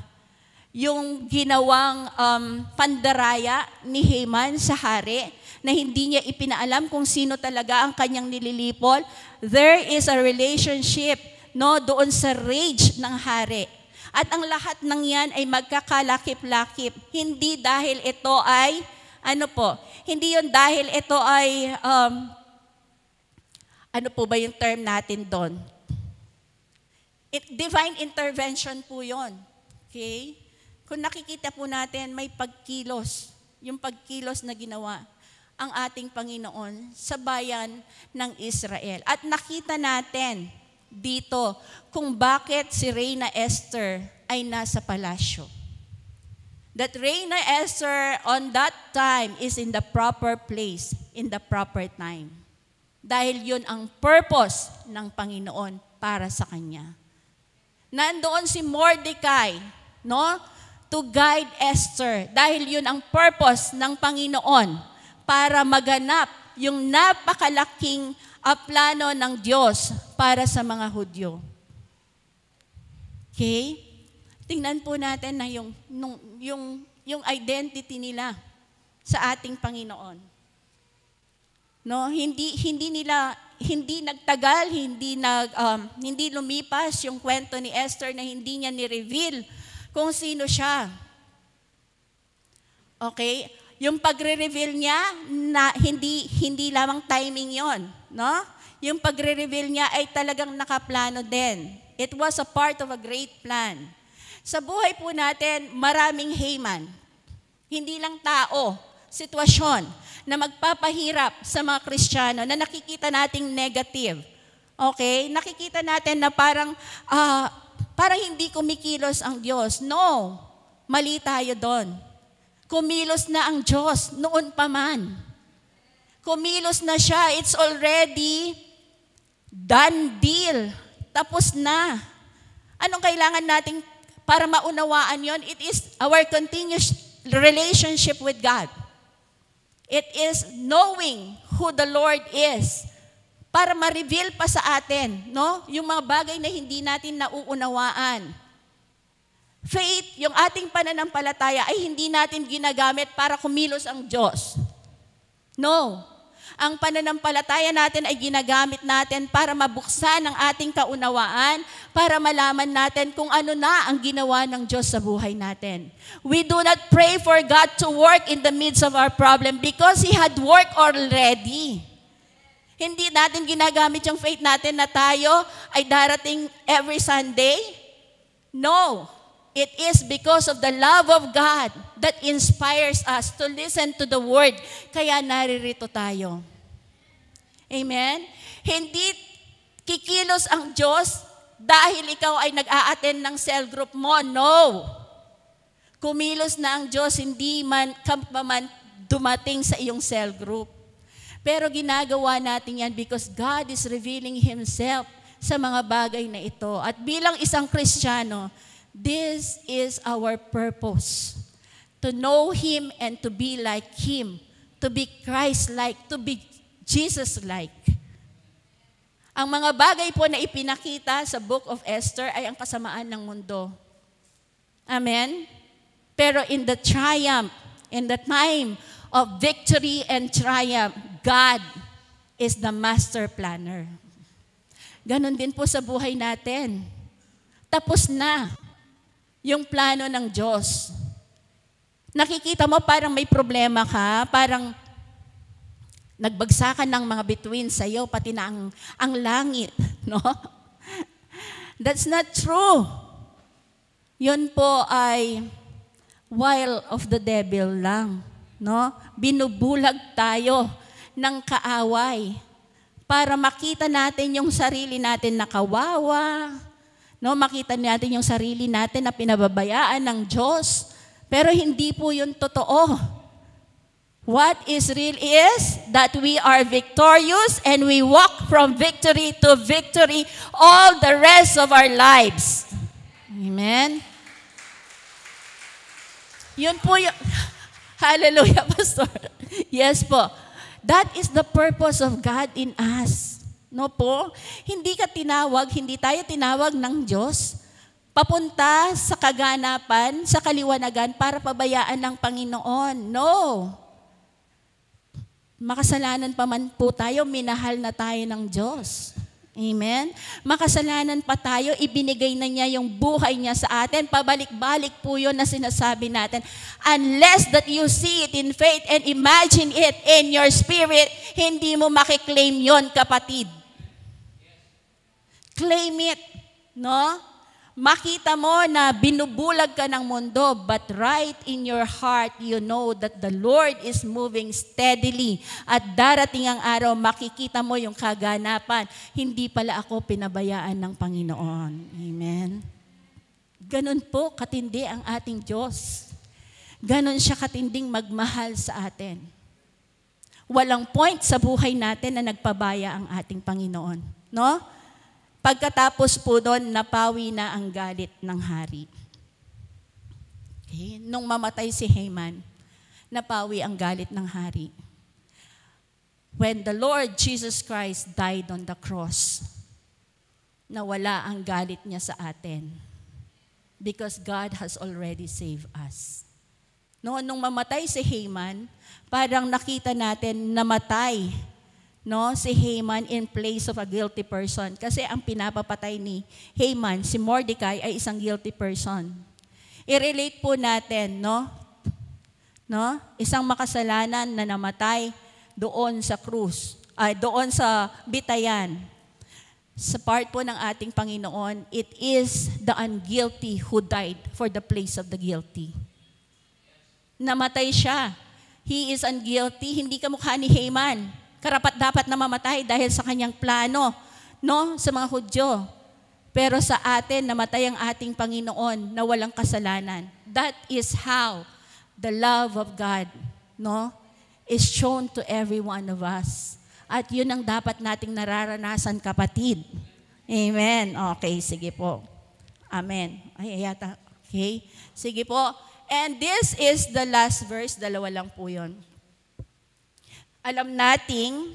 Yung ginawang pandaraya ni Haman sa hari, na hindi niya ipinaalam kung sino talaga ang kanyang nililipol, there is a relationship doon sa rage ng hari. At ang lahat ng yan ay magkakalakip-lakip. Hindi dahil ito ay, hindi yun dahil ito ay, ano po ba yung term natin doon? Divine intervention po yun. Okay? Kung nakikita po natin, may pagkilos. Yung pagkilos na ginawa ang ating Panginoon sa bayan ng Israel. At nakita natin dito kung bakit si Reyna Esther ay nasa palasyo. That Reyna Esther on that time is in the proper place, in the proper time. Dahil yun ang purpose ng Panginoon para sa kanya. Nandoon si Mordecai, to guide Esther. Dahil yun ang purpose ng Panginoon para maganap yung napakalaking plano ng Diyos para sa mga Hudyo. Okay? Tingnan po natin na yung identity nila sa ating Panginoon. Hindi nagtagal, hindi lumipas yung kwento ni Esther na hindi niya ni-reveal kung sino siya. Okay? Yung pagre-reveal niya, na hindi lamang timing yon, no? Yung pagre-reveal niya ay talagang nakaplano din. It was a part of a great plan. Sa buhay po natin, maraming Haman. Hindi lang tao, sitwasyon na magpapahirap sa mga Kristiyano na nakikita nating negative. Okay? Nakikita natin na parang hindi kumikilos ang Diyos. No, mali tayo doon. Kumilos na ang Diyos noon pa man. Kumilos na siya. It's already done deal. Tapos na. Anong kailangan natin para maunawaan yon? It is our continuous relationship with God. It is knowing who the Lord is para ma-reveal pa sa atin, yung mga bagay na hindi natin nauunawaan. Faith, yung ating pananampalataya ay hindi natin ginagamit para kumilos ang Diyos. No. Ang pananampalataya natin ay ginagamit natin para mabuksan ang ating kaunawaan, para malaman natin kung ano na ang ginawa ng Diyos sa buhay natin. We do not pray for God to work in the midst of our problem because He had worked already. Hindi natin ginagamit yung faith natin na tayo ay darating every Sunday. No. It is because of the love of God that inspires us to listen to the Word. Kaya naririto tayo. Amen? Hindi kikilos ang Diyos dahil ikaw ay nag-a-attend ng cell group mo. No. Kumilos na ang Diyos, hindi man dumating sa iyong cell group. Pero ginagawa natin yan because God is revealing Himself sa mga bagay na ito. At bilang isang Kristiyano, this is our purpose. To know Him and to be like Him. To be Christ-like. To be Jesus-like. Ang mga bagay po na ipinakita sa Book of Esther ay ang kasamaan ng mundo. Amen? Pero in the triumph, in the time of victory and triumph, God is the master planner. Ganon din po sa buhay natin. Tapos na yung plano ng Diyos. Nakikita mo parang may problema ka, parang nagbagsakan ng mga bituin sa iyo, pati na ang langit. No? That's not true. Yun po ay wile of the devil lang. No? Binubulag tayo ng kaaway para makita natin yung sarili natin na kawawa, no? Makita natin yung sarili natin na pinababayaan ng Diyos. Pero hindi po yun totoo. What is real is that we are victorious and we walk from victory to victory all the rest of our lives. Amen? Yun po yung... Hallelujah, Pastor. Yes po. That is the purpose of God in us. No po? Hindi tayo tinawag ng Diyos papunta sa kaganapan, sa kaliwanagan para pabayaan ng Panginoon. No. Makasalanan pa man po tayo, minahal na tayo ng Diyos. Amen? Makasalanan pa tayo, ibinigay na niya yung buhay niya sa atin. Pabalik-balik po yun na sinasabi natin. Unless that you see it in faith and imagine it in your spirit, hindi mo makiklaim yon, kapatid. Claim it. No? Makita mo na binubulag ka ng mundo, but right in your heart, you know that the Lord is moving steadily. At darating ang araw, makikita mo yung kaganapan. Hindi pala ako pinabayaan ng Panginoon. Amen? Ganun po katindi ang ating Diyos. Ganun siya katinding magmahal sa atin. Walang point sa buhay natin na nagpabaya ang ating Panginoon. No? Pagkatapos po doon, napawi na ang galit ng hari. Okay? Nung mamatay si Haman, napawi ang galit ng hari. When the Lord Jesus Christ died on the cross, nawala ang galit niya sa atin. Because God has already saved us. No, nung mamatay si Haman, parang nakita natin namatay, no, si Haman in place of a guilty person. Kasi ang pinapapatay ni Haman, si Mordecai, ay isang guilty person. I-relate po natin, no? Isang makasalanan na namatay doon sa krus, doon sa bitayan. Sa part po ng ating Panginoon, it is the unguilty who died for the place of the guilty. Namatay siya. He is unguilty, hindi kamukha ni Haman. Karapat-dapat na mamatay dahil sa kanyang plano, no, sa mga Hudyo. Pero sa atin, namatay ang ating Panginoon na walang kasalanan. That is how the love of God, no, is shown to every one of us. At yun ang dapat nating nararanasan, kapatid. Amen. Okay, sige po. Amen. Ay, yata. Okay. Sige po. And this is the last verse. Dalawa lang po yun. Alam nating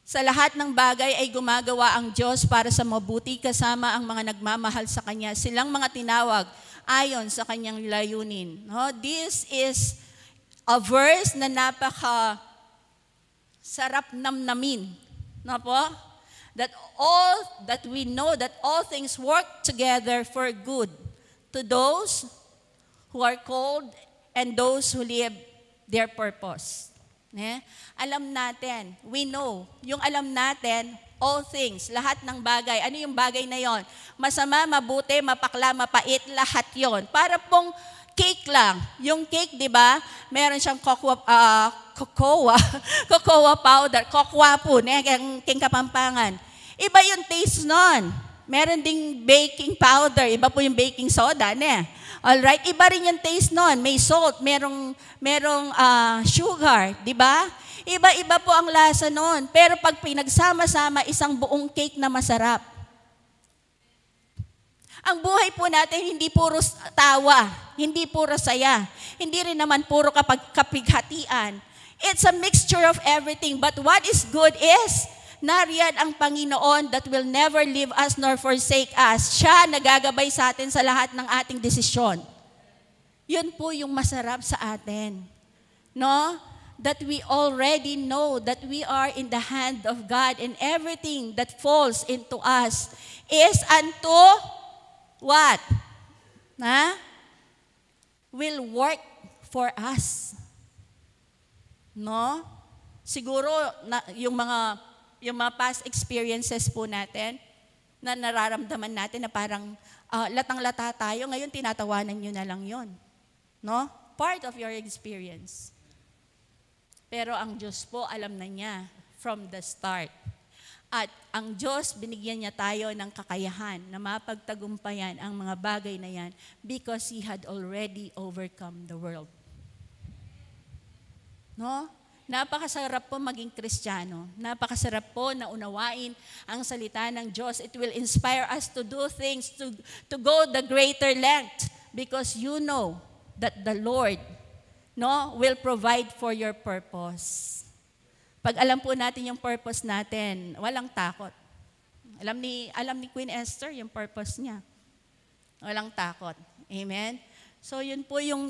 sa lahat ng bagay ay gumagawa ang Diyos para sa mabuti kasama ang mga nagmamahal sa Kanya. Silang mga tinawag ayon sa Kanyang layunin. No? This is a verse na napaka sarap namnamin. No po? That we know that all things work together for good to those who are called and those who live their purpose. Alam natin, we know, yung alam natin, all things, lahat ng bagay. Ano yung bagay na yon? Masama, mabuti, mapakla, mapait, lahat yon. Para pong cake lang. Yung cake, di ba, meron siyang cocoa powder, cocoa po, king Kapampangan. Iba yung taste nun. Meron ding baking powder, iba po yung baking soda, Alright, iba rin yung taste nun. May salt, merong sugar, di ba? Iba-iba po ang lasa nun. Pero pag pinagsama-sama, isang buong cake na masarap. Ang buhay po natin, hindi puro tawa, hindi puro saya, hindi rin naman puro kapighatian. It's a mixture of everything. But what is good is, nariyan ang Panginoon that will never leave us nor forsake us. Siya nagagabay sa atin sa lahat ng ating desisyon. Yun po yung masarap sa atin. No? That we already know that we are in the hand of God and everything that falls into us is unto what? Will work for us. No? Siguro yung mga past experiences po natin, na nararamdaman natin na parang latang-lata tayo, ngayon tinatawanan nyo na lang yon, no? Part of your experience. Pero ang Diyos po, alam na niya from the start. At ang Diyos, binigyan niya tayo ng kakayahan na mapagtagumpayan ang mga bagay na yan because He had already overcome the world. No? Napakasarap po maging Kristiyano. Napakasarap po na unawain ang salita ng Diyos. It will inspire us to do things, to go the greater length because you know that the Lord, no, will provide for your purpose. Pag alam po natin yung purpose natin, walang takot. Alam ni Queen Esther yung purpose niya. Walang takot. Amen? So yun po yung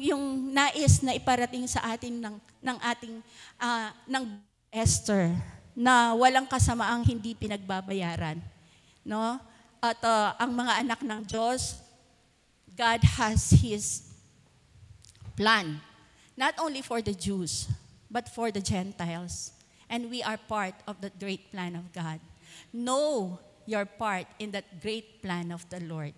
nais na iparating sa atin ng Esther na walang kasamaang hindi pinagbabayaran. No? At ang mga anak ng Diyos, God has His plan. Not only for the Jews, but for the Gentiles. And we are part of that great plan of God. Know your part in that great plan of the Lord.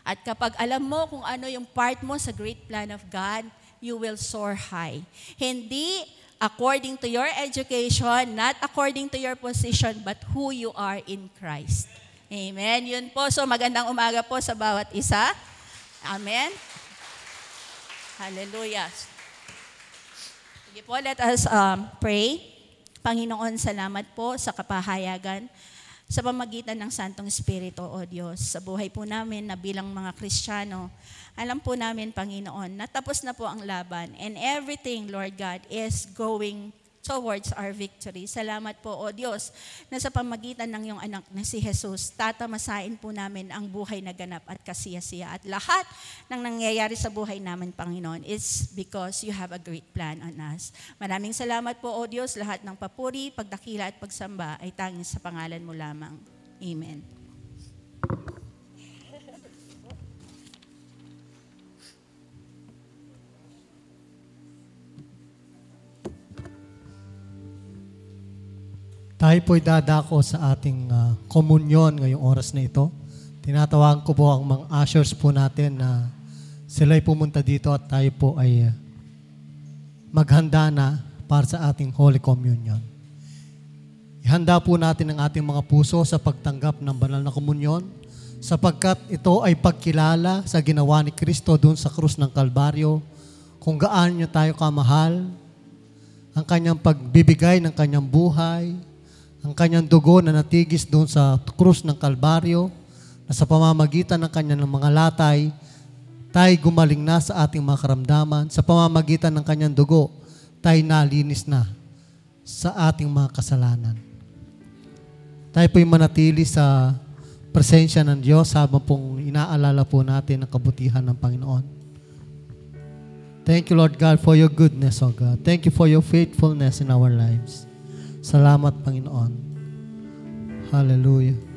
At kapag alam mo kung ano yung part mo sa great plan of God, you will soar high. Hindi according to your education, not according to your position, but who you are in Christ. Amen? Yun po. So magandang umaga po sa bawat isa. Amen? Hallelujah. Sige po, let us pray. Panginoon, salamat po sa kapahayagan sa pamagitan ng Santong Espiritu, O Diyos. Sa buhay po namin na bilang mga Kristiyano, alam po namin, Panginoon, natapos na po ang laban and everything, Lord God, is going towards our victory. Salamat po, O Diyos, na sa pamagitan ng iyong anak na si Jesus, tatamasain po namin ang buhay na ganap at kasiyasiya. At lahat ng nangyayari sa buhay namin, Panginoon, is because you have a great plan on us. Maraming salamat po, O Diyos, lahat ng papuri, pagdakila at pagsamba ay tanging sa pangalan mo lamang. Amen. Tayo po'y dadako sa ating komunyon ngayong oras na ito. Tinatawagan ko po ang mga ushers po natin na sila'y pumunta dito at tayo po ay maghanda na para sa ating Holy Communion. Ihanda po natin ang ating mga puso sa pagtanggap ng banal na komunyon sapagkat ito ay pagkilala sa ginawa ni Kristo doon sa krus ng Kalbaryo kung gaano niya tayo kamahal, ang kanyang pagbibigay ng kanyang buhay, ang kanyang dugo na natigis doon sa krus ng Kalbaryo, na sa pamamagitan ng kanyang mga latay, tayo gumaling na sa ating mga karamdaman. Sa pamamagitan ng kanyang dugo, tayo nalinis na sa ating mga kasalanan. Tayo po'y manatili sa presensya ng Diyos habang pong inaalala po natin ang kabutihan ng Panginoon. Thank you, Lord God, for your goodness, O God. Thank you for your faithfulness in our lives. Salamat, Panginoon. Hallelujah.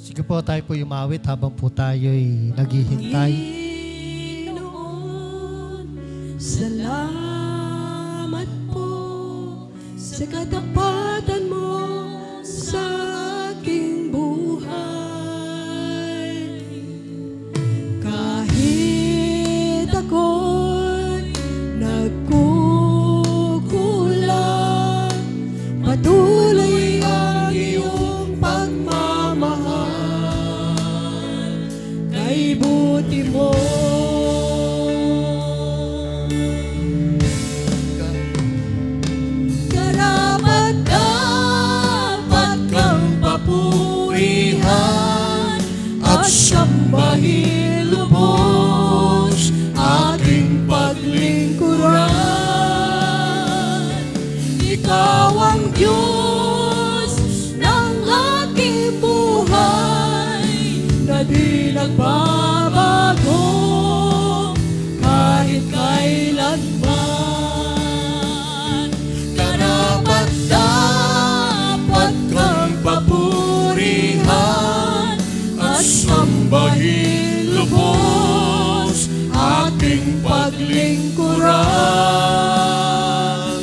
Sige po, tayo po yumawit habang po tayo'y naghihintay. Panginoon, salamat po sa katapatan mo sa aking buhay. Kahit ako'y nagkukulang, patuloy ang iyong pagmamahal. Kay buti mo. Karapat paglingkuran.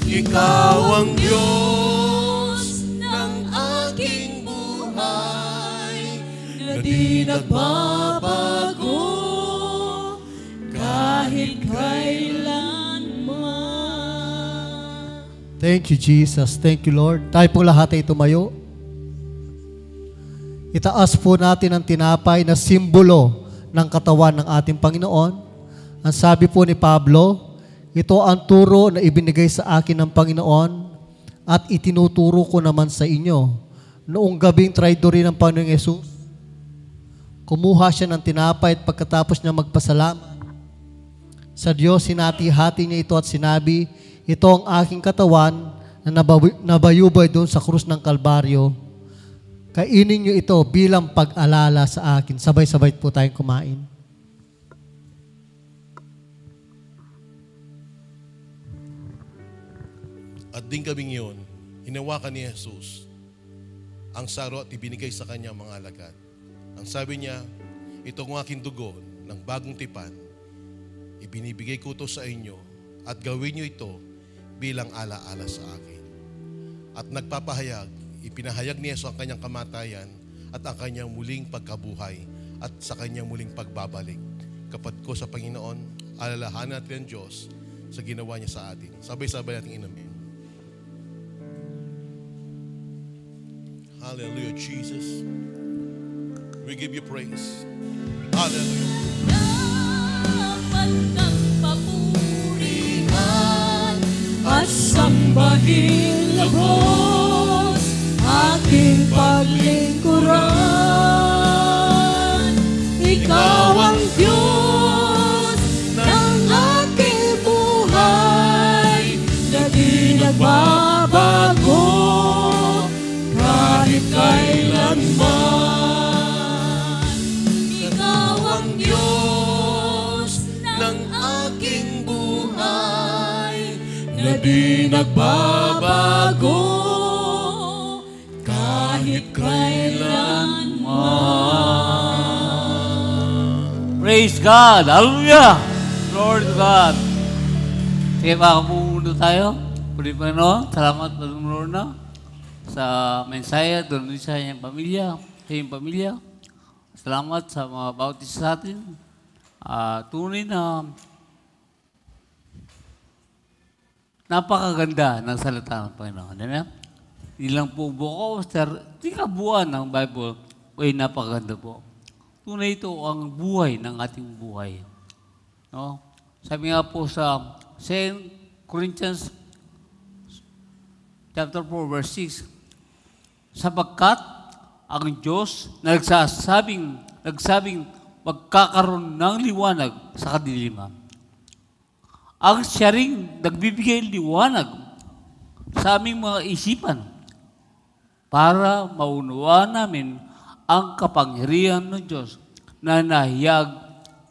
Ikaw ang Diyos ng aking buhay, na di nagbabago kahit kailanman. Thank you, Jesus. Thank you, Lord. Tayo po lahat ay tumayo. Itaas po natin ang tinapay na simbolo ng katawan ng ating Panginoon. Ang sabi po ni Pablo, ito ang turo na ibinigay sa akin ng Panginoon at itinuturo ko naman sa inyo. Noong gabing traidorin ng Panginoong Yesus, kumuha siya ng tinapay at pagkatapos niya magpasalamat sa Diyos, hinati-hati niya ito at sinabi, ito ang aking katawan na nabayubay doon sa krus ng Kalbaryo. Kainin niyo ito bilang pag-alala sa akin. Sabay-sabay po tayong kumain. At din gabing yun, hinawakan ni Jesus ang saro at ibinigay sa kanya mga alagad. Ang sabi niya, ito ang aking dugo ng bagong tipan. Ibinibigay ko ito sa inyo at gawin niyo ito bilang alaala sa akin. At nagpapahayag, ipinahayag ni Jesus ang kanyang kamatayan at ang kanyang muling pagkabuhay at sa kanyang muling pagbabalik. Kapag ko sa Panginoon, alalahanan natin ang Diyos sa ginawa niya sa atin. Sabay-sabay natin inumin. Hallelujah, Jesus. We give you praise. Hallelujah. Dapat kang papurihan at sambahin lubos aking paglingkuran. Ikaw ang Diyos ng aking buhay, na di nagbabago kahit kailanman. Ikaw ang Diyos ng aking buhay, na di nagbabago kahit kailanman. Praise God! Hallelujah! Lord God! Sige, makapumunod tayo. Puli pa no? Salamat pa Lord na sa mensaya, doon sa inyong pamilya, sa inyong pamilya. Salamat sa mga bautis sa atin. Tunay na napakaganda ng salita ng Panginoon. Amen? Hindi lang po buko, di kabuuan ng Bible, ay napakaganda po. Tunay ito ang buhay ng ating buhay. No? Sabi nga po sa 2 Corinthians chapter 4, verse 6, sapagkat ang Diyos na nagsabing magkakaroon ng liwanag sa kadiliman. Ang siya ring nagbibigay liwanag sa aming mga isipan para maunawaan namin ang kapangyarihan ng Diyos na nahiyag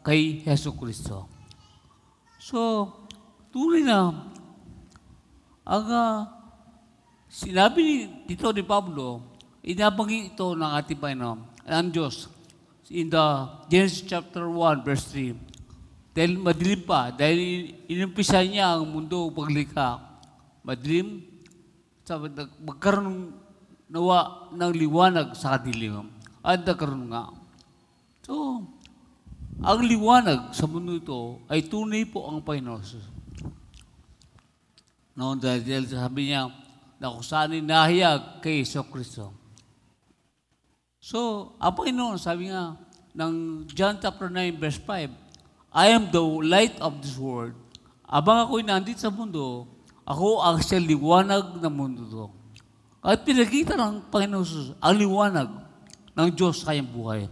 kay Jesucristo. So, tunay na ang sinabi dito ni Pablo, inabagin ito ng ating Panginoon, ang Diyos, in the Genesis chapter 1, verse 3. Dahil madilim pa, dahil inumpisa niya ang mundo paglikha, madilim, magkaroon nawa ng liwanag sa kadiliman. At nagkaroon nga. So, ang liwanag sa mundo ito ay tunay po ang Panginoon. No, dahil sabi niya, na kung saan nahiyag kay Jesucristo. So, ang Panginoon, sabi nga, ng John chapter 9, verse 5, I am the light of this world. Abang ako'y nandito sa mundo, ako ang siya liwanag ng mundo to. At pinakita ng Panginoon Jesus ang liwanag ng Diyos sa kanyang buhay.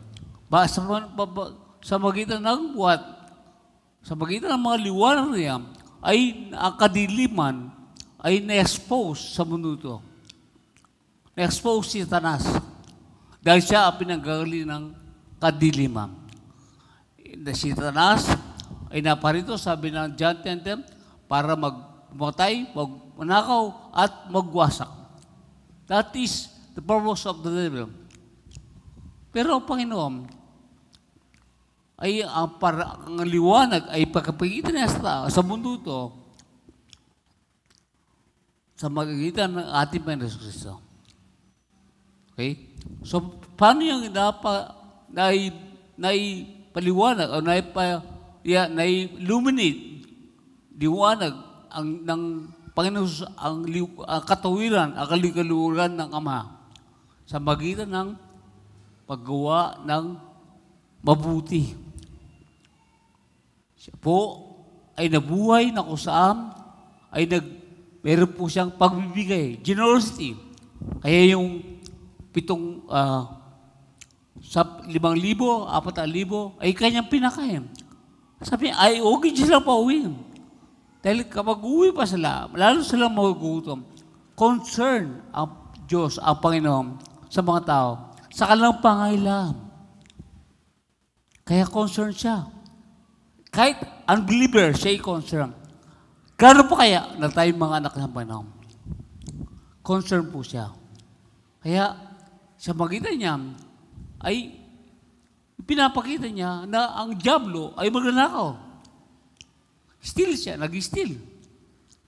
Sa magitan ng buhat, sa magitan ng mga liwanag niya, ay ang kadiliman ay na-expose sa mundo ito. Na-expose si Satanas. Dahil siya ang pinanggagali ng kadiliman. Si Satanas ay naparito, sabi ng John 10:10, para magmatay, magnakaw, at magwasak. That is the purpose of the devil. Pero ang Panginoon, ay ang liwanag ay pagkapagitan niya sa mundo to sa magigitan ng ating Panginoon Hesus Kristo. Okay? So, paano yung naipaliwanag o nai-illuminate, liwanag ng Panginoon ang katawiran, ang kalikaluran ng Ama sa magitan ng paggawa ng mabuti. Siya po ay nabuhay na kung saan ay meron po siyang pagbibigay, generosity. Kaya yung 5,000, 4,000 ay kanyang pinakain. Sabi niya, ay okay sila pa uwi. Dahil kapag uwi pa sila, lalo silang magugutom. Concern ang Diyos, ang Panginoon sa mga tao, sa kanilang pangailangan. Kaya concern siya. Kahit unbeliever, siya concern. Gano'n po kaya na tayong mga anak ng Panginoon? Concern po siya. Kaya sa magitan niya, ay pinapakita niya na ang dyablo ay magnanakaw. Still siya, nag-still.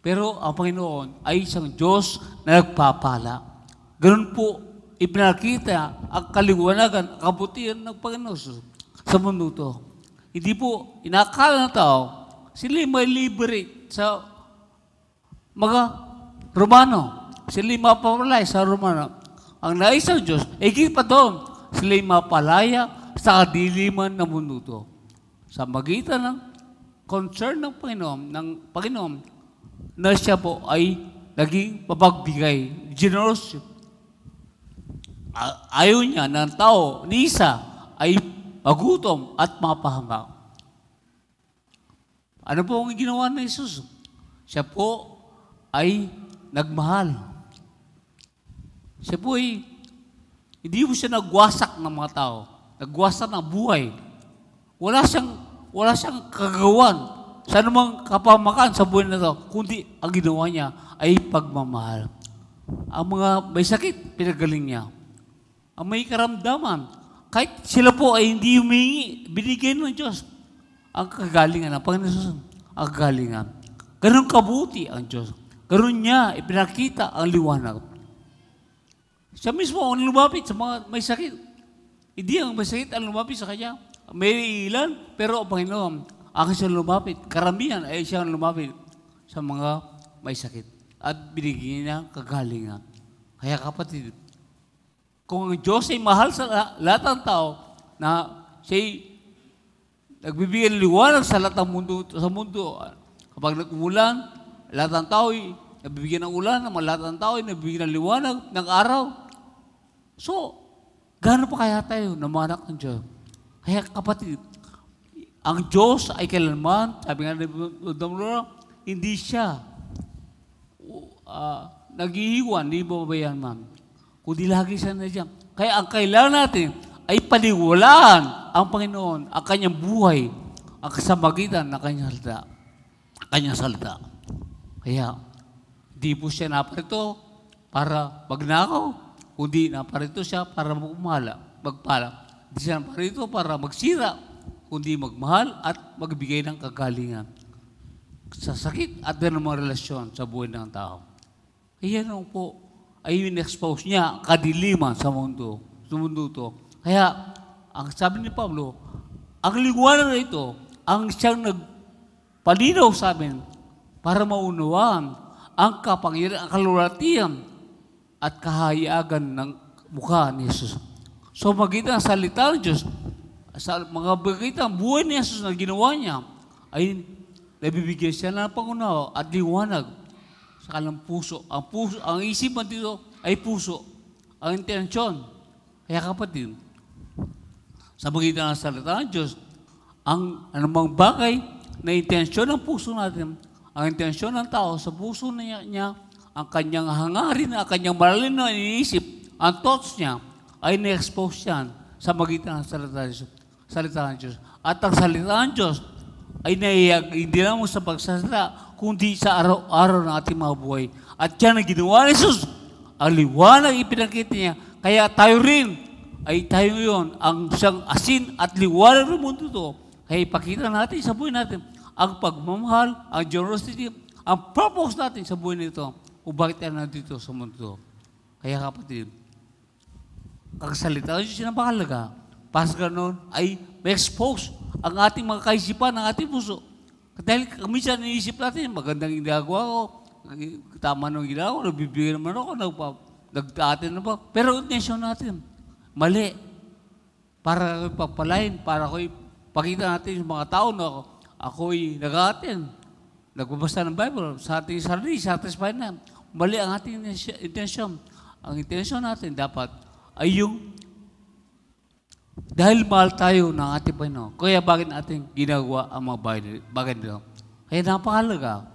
Pero ang Panginoon ay isang Diyos na nagpapala. Ganun po, ipinakita ang kaliwanagan, ang kabutihan ng Panginoon sa mundo to. Hindi po, inakala ng tao, sila may liberate sa mga Romano. Sila mapapalaya sa Romano. Ang nais ng Diyos, higit pa doon, sila mapalaya sa kadiliman ng mundo to. Sa magitan ng concern ng Panginoon, na siya po ay naging mapagbigay, generous. Ayaw niya ng tao, ni isa, ay magutom at mapahanga. Ano po ang ginawa ng Jesus? Siya po ay nagmahal. Siya po ay, hindi po siya nagwasak ng mga tao. Nagwasak ng buhay. Wala siyang kagawan sa anumang kapamakan sa buhay na ito, kundi ang ginawa niya ay pagmamahal. Ang mga may sakit, pinagaling niya. Ang may karamdaman, kahit sila po ay hindi humingi, binigay ng Diyos ang kagalingan ng Panginoon, ang kagalingan. Ganun kabuti ang Diyos. Ganun niya ipinakita ang liwanag. Siya mismo ang lumapit sa mga may sakit. Hindi ang may sakit ang lumapit sa kanya. May ilan, pero ang Panginoon, ang siyang lumapit. Karamihan ay siyang lumapit sa mga may sakit. At binigyan niya kagalingan. Kaya kapatid, kung ang Diyos ay mahal sa lahat ng tao, na siya'y nagbibigay ng liwanag sa lahat ng mundo, sa mundo, kapag nag-umulan, lahat ng tao ay nabibigyan ng ulan, lahat ng tao ay nabibigyan ng liwanag, ng araw. So, gaano pa kaya tayo na mga anak ng Diyos? Kaya kapatid, ang Diyos ay kailanman, sabi nga ng hindi siya naghihiwan, hindi mababayan man. Kundi lagi siya na diyan. Kaya ang kailangan natin ay paniwalaan ang Panginoon, ang kanyang buhay, ang kasamagitan ng kanyang salita. Kanyang salita. Kaya, di po siya naparito para magnakaw, kundi naparito siya para magpala. Di siya naparito para magsira, kundi magmahal at magbigay ng kagalingan sa sakit at ng mga relasyon sa buhay ng tao. Kaya naman po, ay in-expose niya kadiliman sa mundo to. Kaya, ang sabi ni Pablo, ang liwanag na ito, ang siyang nagpalinaw sa amin para maunawaan ang kapangyarihan, ang kalulatian at kahayagan ng mukha ni Jesus. So, magitan ang salita ng Diyos, sa mga magitan buhay ni Jesus na ginawa niya, ay nabibigyan siya ng pangunawa at liwanag sa kanilang puso. Ang isipan dito ay puso. Ang intensyon. Kaya kapatid, sa magitan ng salita ng Diyos, ang anumang bagay na intensyon ng puso natin, ang intensyon ng tao sa puso niya, ang kanyang hangarin, ang kanyang malalim na iniisip, ang thoughts niya, ay na-expose yan sa magitan ng salita ng Diyos. At ang salita ng Diyos ay naiyag, hindi lang sa pagsasalita, kundi sa araw-araw ng ating mga buhay. At yan ang ginawa ni Jesus. Ang liwanag ipinakita niya. Kaya tayo rin, ay tayo ngayon ang siyang asin at liwanag ng mundo to. Kaya ipakita natin sa buhay natin ang pagmamahal, ang generosity, ang purpose natin sa buhay nito kung bakit tayo nandito sa mundo to. Kaya kapatid, kasalita Diyos na mahalaga. Para sa ganoon ay may expose ang ating mga kaisipan, ang ating puso. Dahil minsan iniisip natin, magandang ginagawa ko, tama nung ginagawa ko, nagbibigay naman ako, nagtaatin na ba? Pero intention natin, mali. Para pagpalain, para ako'y pakita natin sa mga tao na ako'y nag-aatin, nagbabasa ng Bible, sa ating sarili, satisfy na. Mali ang ating intention. Ang intention natin dapat ay yung dahil mahal tayo ng ating Panginoon. Kaya bakit natin ginagawa ang mga bagay nito? Kaya napakalaga.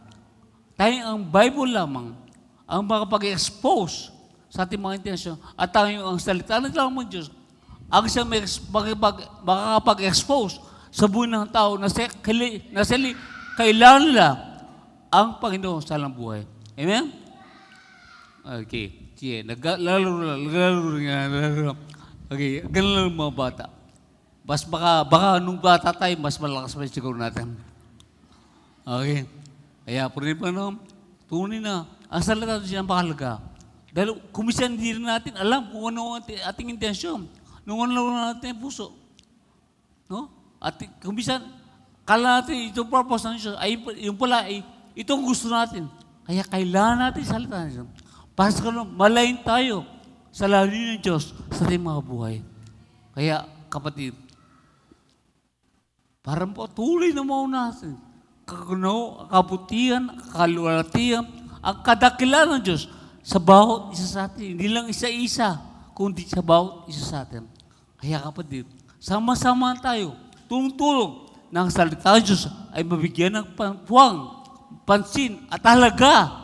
Tayo ang Bible lamang ang makapag-expose sa ating mga intensyon at tayo ang salita ng Diyos ang siyang makakapag-expose sa buhay ng tao na kailangan nila ang Panginoon sa alang buhay. Amen? Okay. Sige. Naglalaro. Okay. Ganun lang mga bata. Mas baka nung bata tayo, mas malakas pa siguro natin. Okay. Kaya po rin tunay na, ang salita doon siya pakalaga. Dahil kumisan hindi rin natin alam kung ano ang ating intensyon. Nung ano natin ang puso. No? At kumisan, kala natin itong purpose ng Diyos, ay yung pala, ay itong gusto natin. Kaya kailangan natin salita ng Diyos. Para sa kanong malayin tayo sa lalino ng Diyos sa ating mga buhay. Kaya, kapatid, parang patuloy na mauna natin. Kabutihan, kaluwalhatihan, ang kadakilan ng Diyos sa bawat isa sa atin. Hindi lang isa-isa, kundi sa bawat isa sa atin. Kaya kapatid, sama-sama tayo, tulong-tulong ng salita ng Diyos ay mabigyan ng puwang, pansin at halaga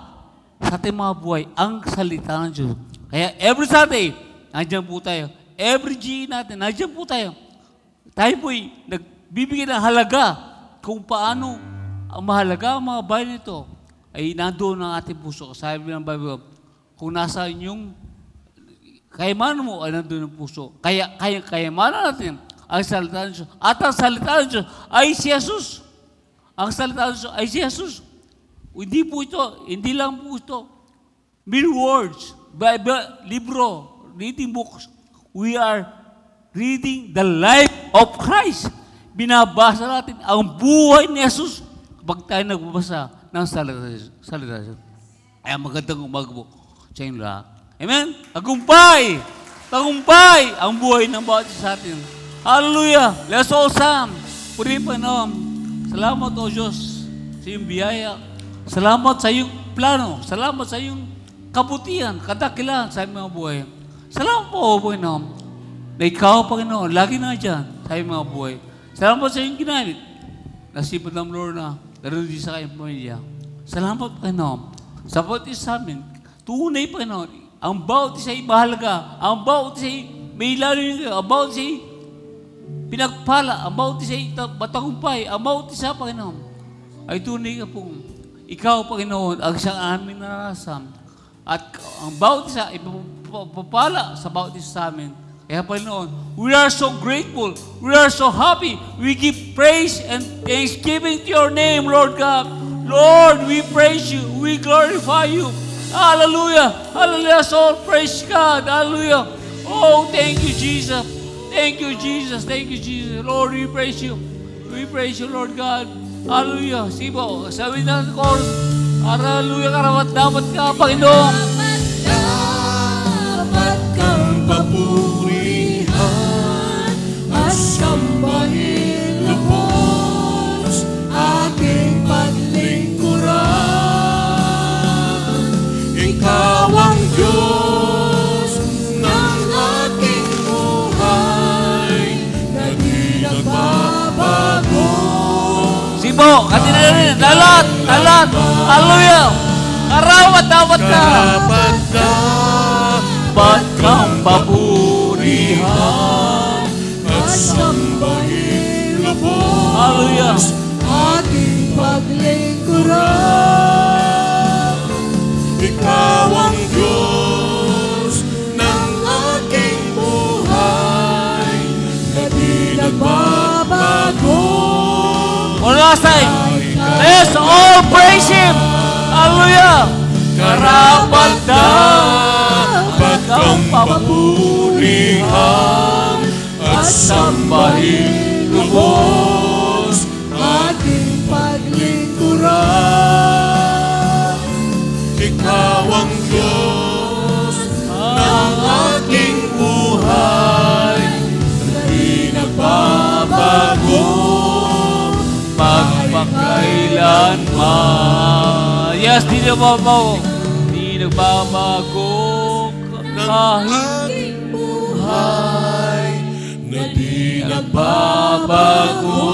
sa ating mga buhay ang salita ng Diyos. Kaya every Sunday, nandiyan po tayo. Every GE natin, nandiyan po tayo. Tayo po'y nagbibigay ng halaga kung paano ang mahalaga ang mga bayan nito ay nandoon ang ating puso. Sabi ng Bible, kung nasa inyong kayamanan mo ay nandoon ang puso. Kaya kayamanan natin ang salita ng Diyos. At ang salita ng Diyos ay si Jesus. Ang salita ng Diyos ay si Jesus. Hindi po ito, hindi lang po ito. Mere words, Bible, libro, reading books. We are reading the life of Christ. Binabasa natin ang buhay ni Jesus kapag tayo nagbabasa ng salita. Kaya magandang umaga po sa inyo lahat. Amen? Tagumpay! Tagumpay ang buhay ng bawat isa sa atin. Hallelujah! Let's all stand. Purihin Panginoon. Salamat o Diyos sa iyong biyaya. Salamat sa iyong plano. Salamat sa iyong kabutihan, kadakilan sa iyong mga buhay. Salamat po, Panginoon, na ikaw, Panginoon, lagi na dyan sa iyong mga buhay. Salamat sa iyong ginamit. Nasipot ng Lord na naroon din sa kayong pamilya. Salamat, Panginoon. Sa bawat isa sa amin, tunay, Panginoon, ang bawat isa ay mahalaga. Ang bawat isa ay may lalong ang bawat isa ay pinagpala. Ang bawat isa ay matagumpay. Ang bawat isa, Panginoon, ay tunay ka pong ikaw, Panginoon, ang siyang aming naranasan. At ang bawat isa ay papala sa bawat isa sa amin. Kaya, Panginoon, we are so grateful. We are so happy. We give praise and thanksgiving to your name, Lord God. Lord, we praise you. We glorify you. Hallelujah. Hallelujah. So praise God. Hallelujah. Oh, thank you, Jesus. Thank you, Jesus. Thank you, Jesus. Lord, we praise you. We praise you, Lord God. Hallelujah. Sibo, sabi na ko, hallelujah, karapat dapat ka, Panginoon. Dapat kang papurihan at sambahin lubos aking paglingkuran. Ikaw ang Diyos ng aking buhay na di nagbabago. Sibo, katina rin, dalat, hallelujah. Karapat dapat ka. Dapat kang papurihan at sambahin lubos hallelujah. aking paglingkuran. Ikaw ang Diyos ng aking buhay side. Let's all praise Him. Hallelujah. Karapat dapat kang papurihan at sambahin lubos ating paglingkuran. Ikaw ang Diyos ng ating buhay, na di nagbabago magpakailanman. Yes, di nagbabago. Di nagbabago kahit buhay, na di nagbabago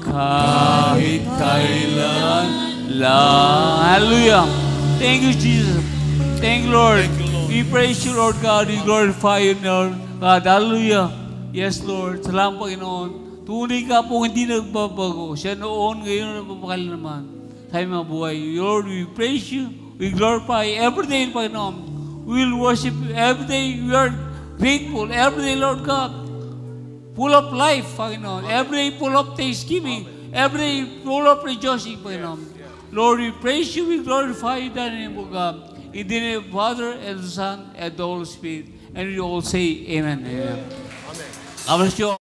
kahit kailan lang. Hallelujah. Thank you, Jesus. Thank you, Lord. We praise you, Lord God. We glorify you, Lord God. Hallelujah. Yes, Lord. Salamat, Panginoon. Tunay ka po hindi nagbabago. Siya noon, ngayon, napapakailanman sa aming mga buhay. Lord, we praise you. We glorify you every day, Panginoon. We will worship you every day. We are grateful every day, Lord God. Full of life, Panginoon. Every day full of thanksgiving. Every day full of rejoicing, Panginoon. Lord, we praise you. We glorify you in the name of God. In the name of the Father, and the Son, and the Holy Spirit. And we all say, Amen. Amen. God bless you all.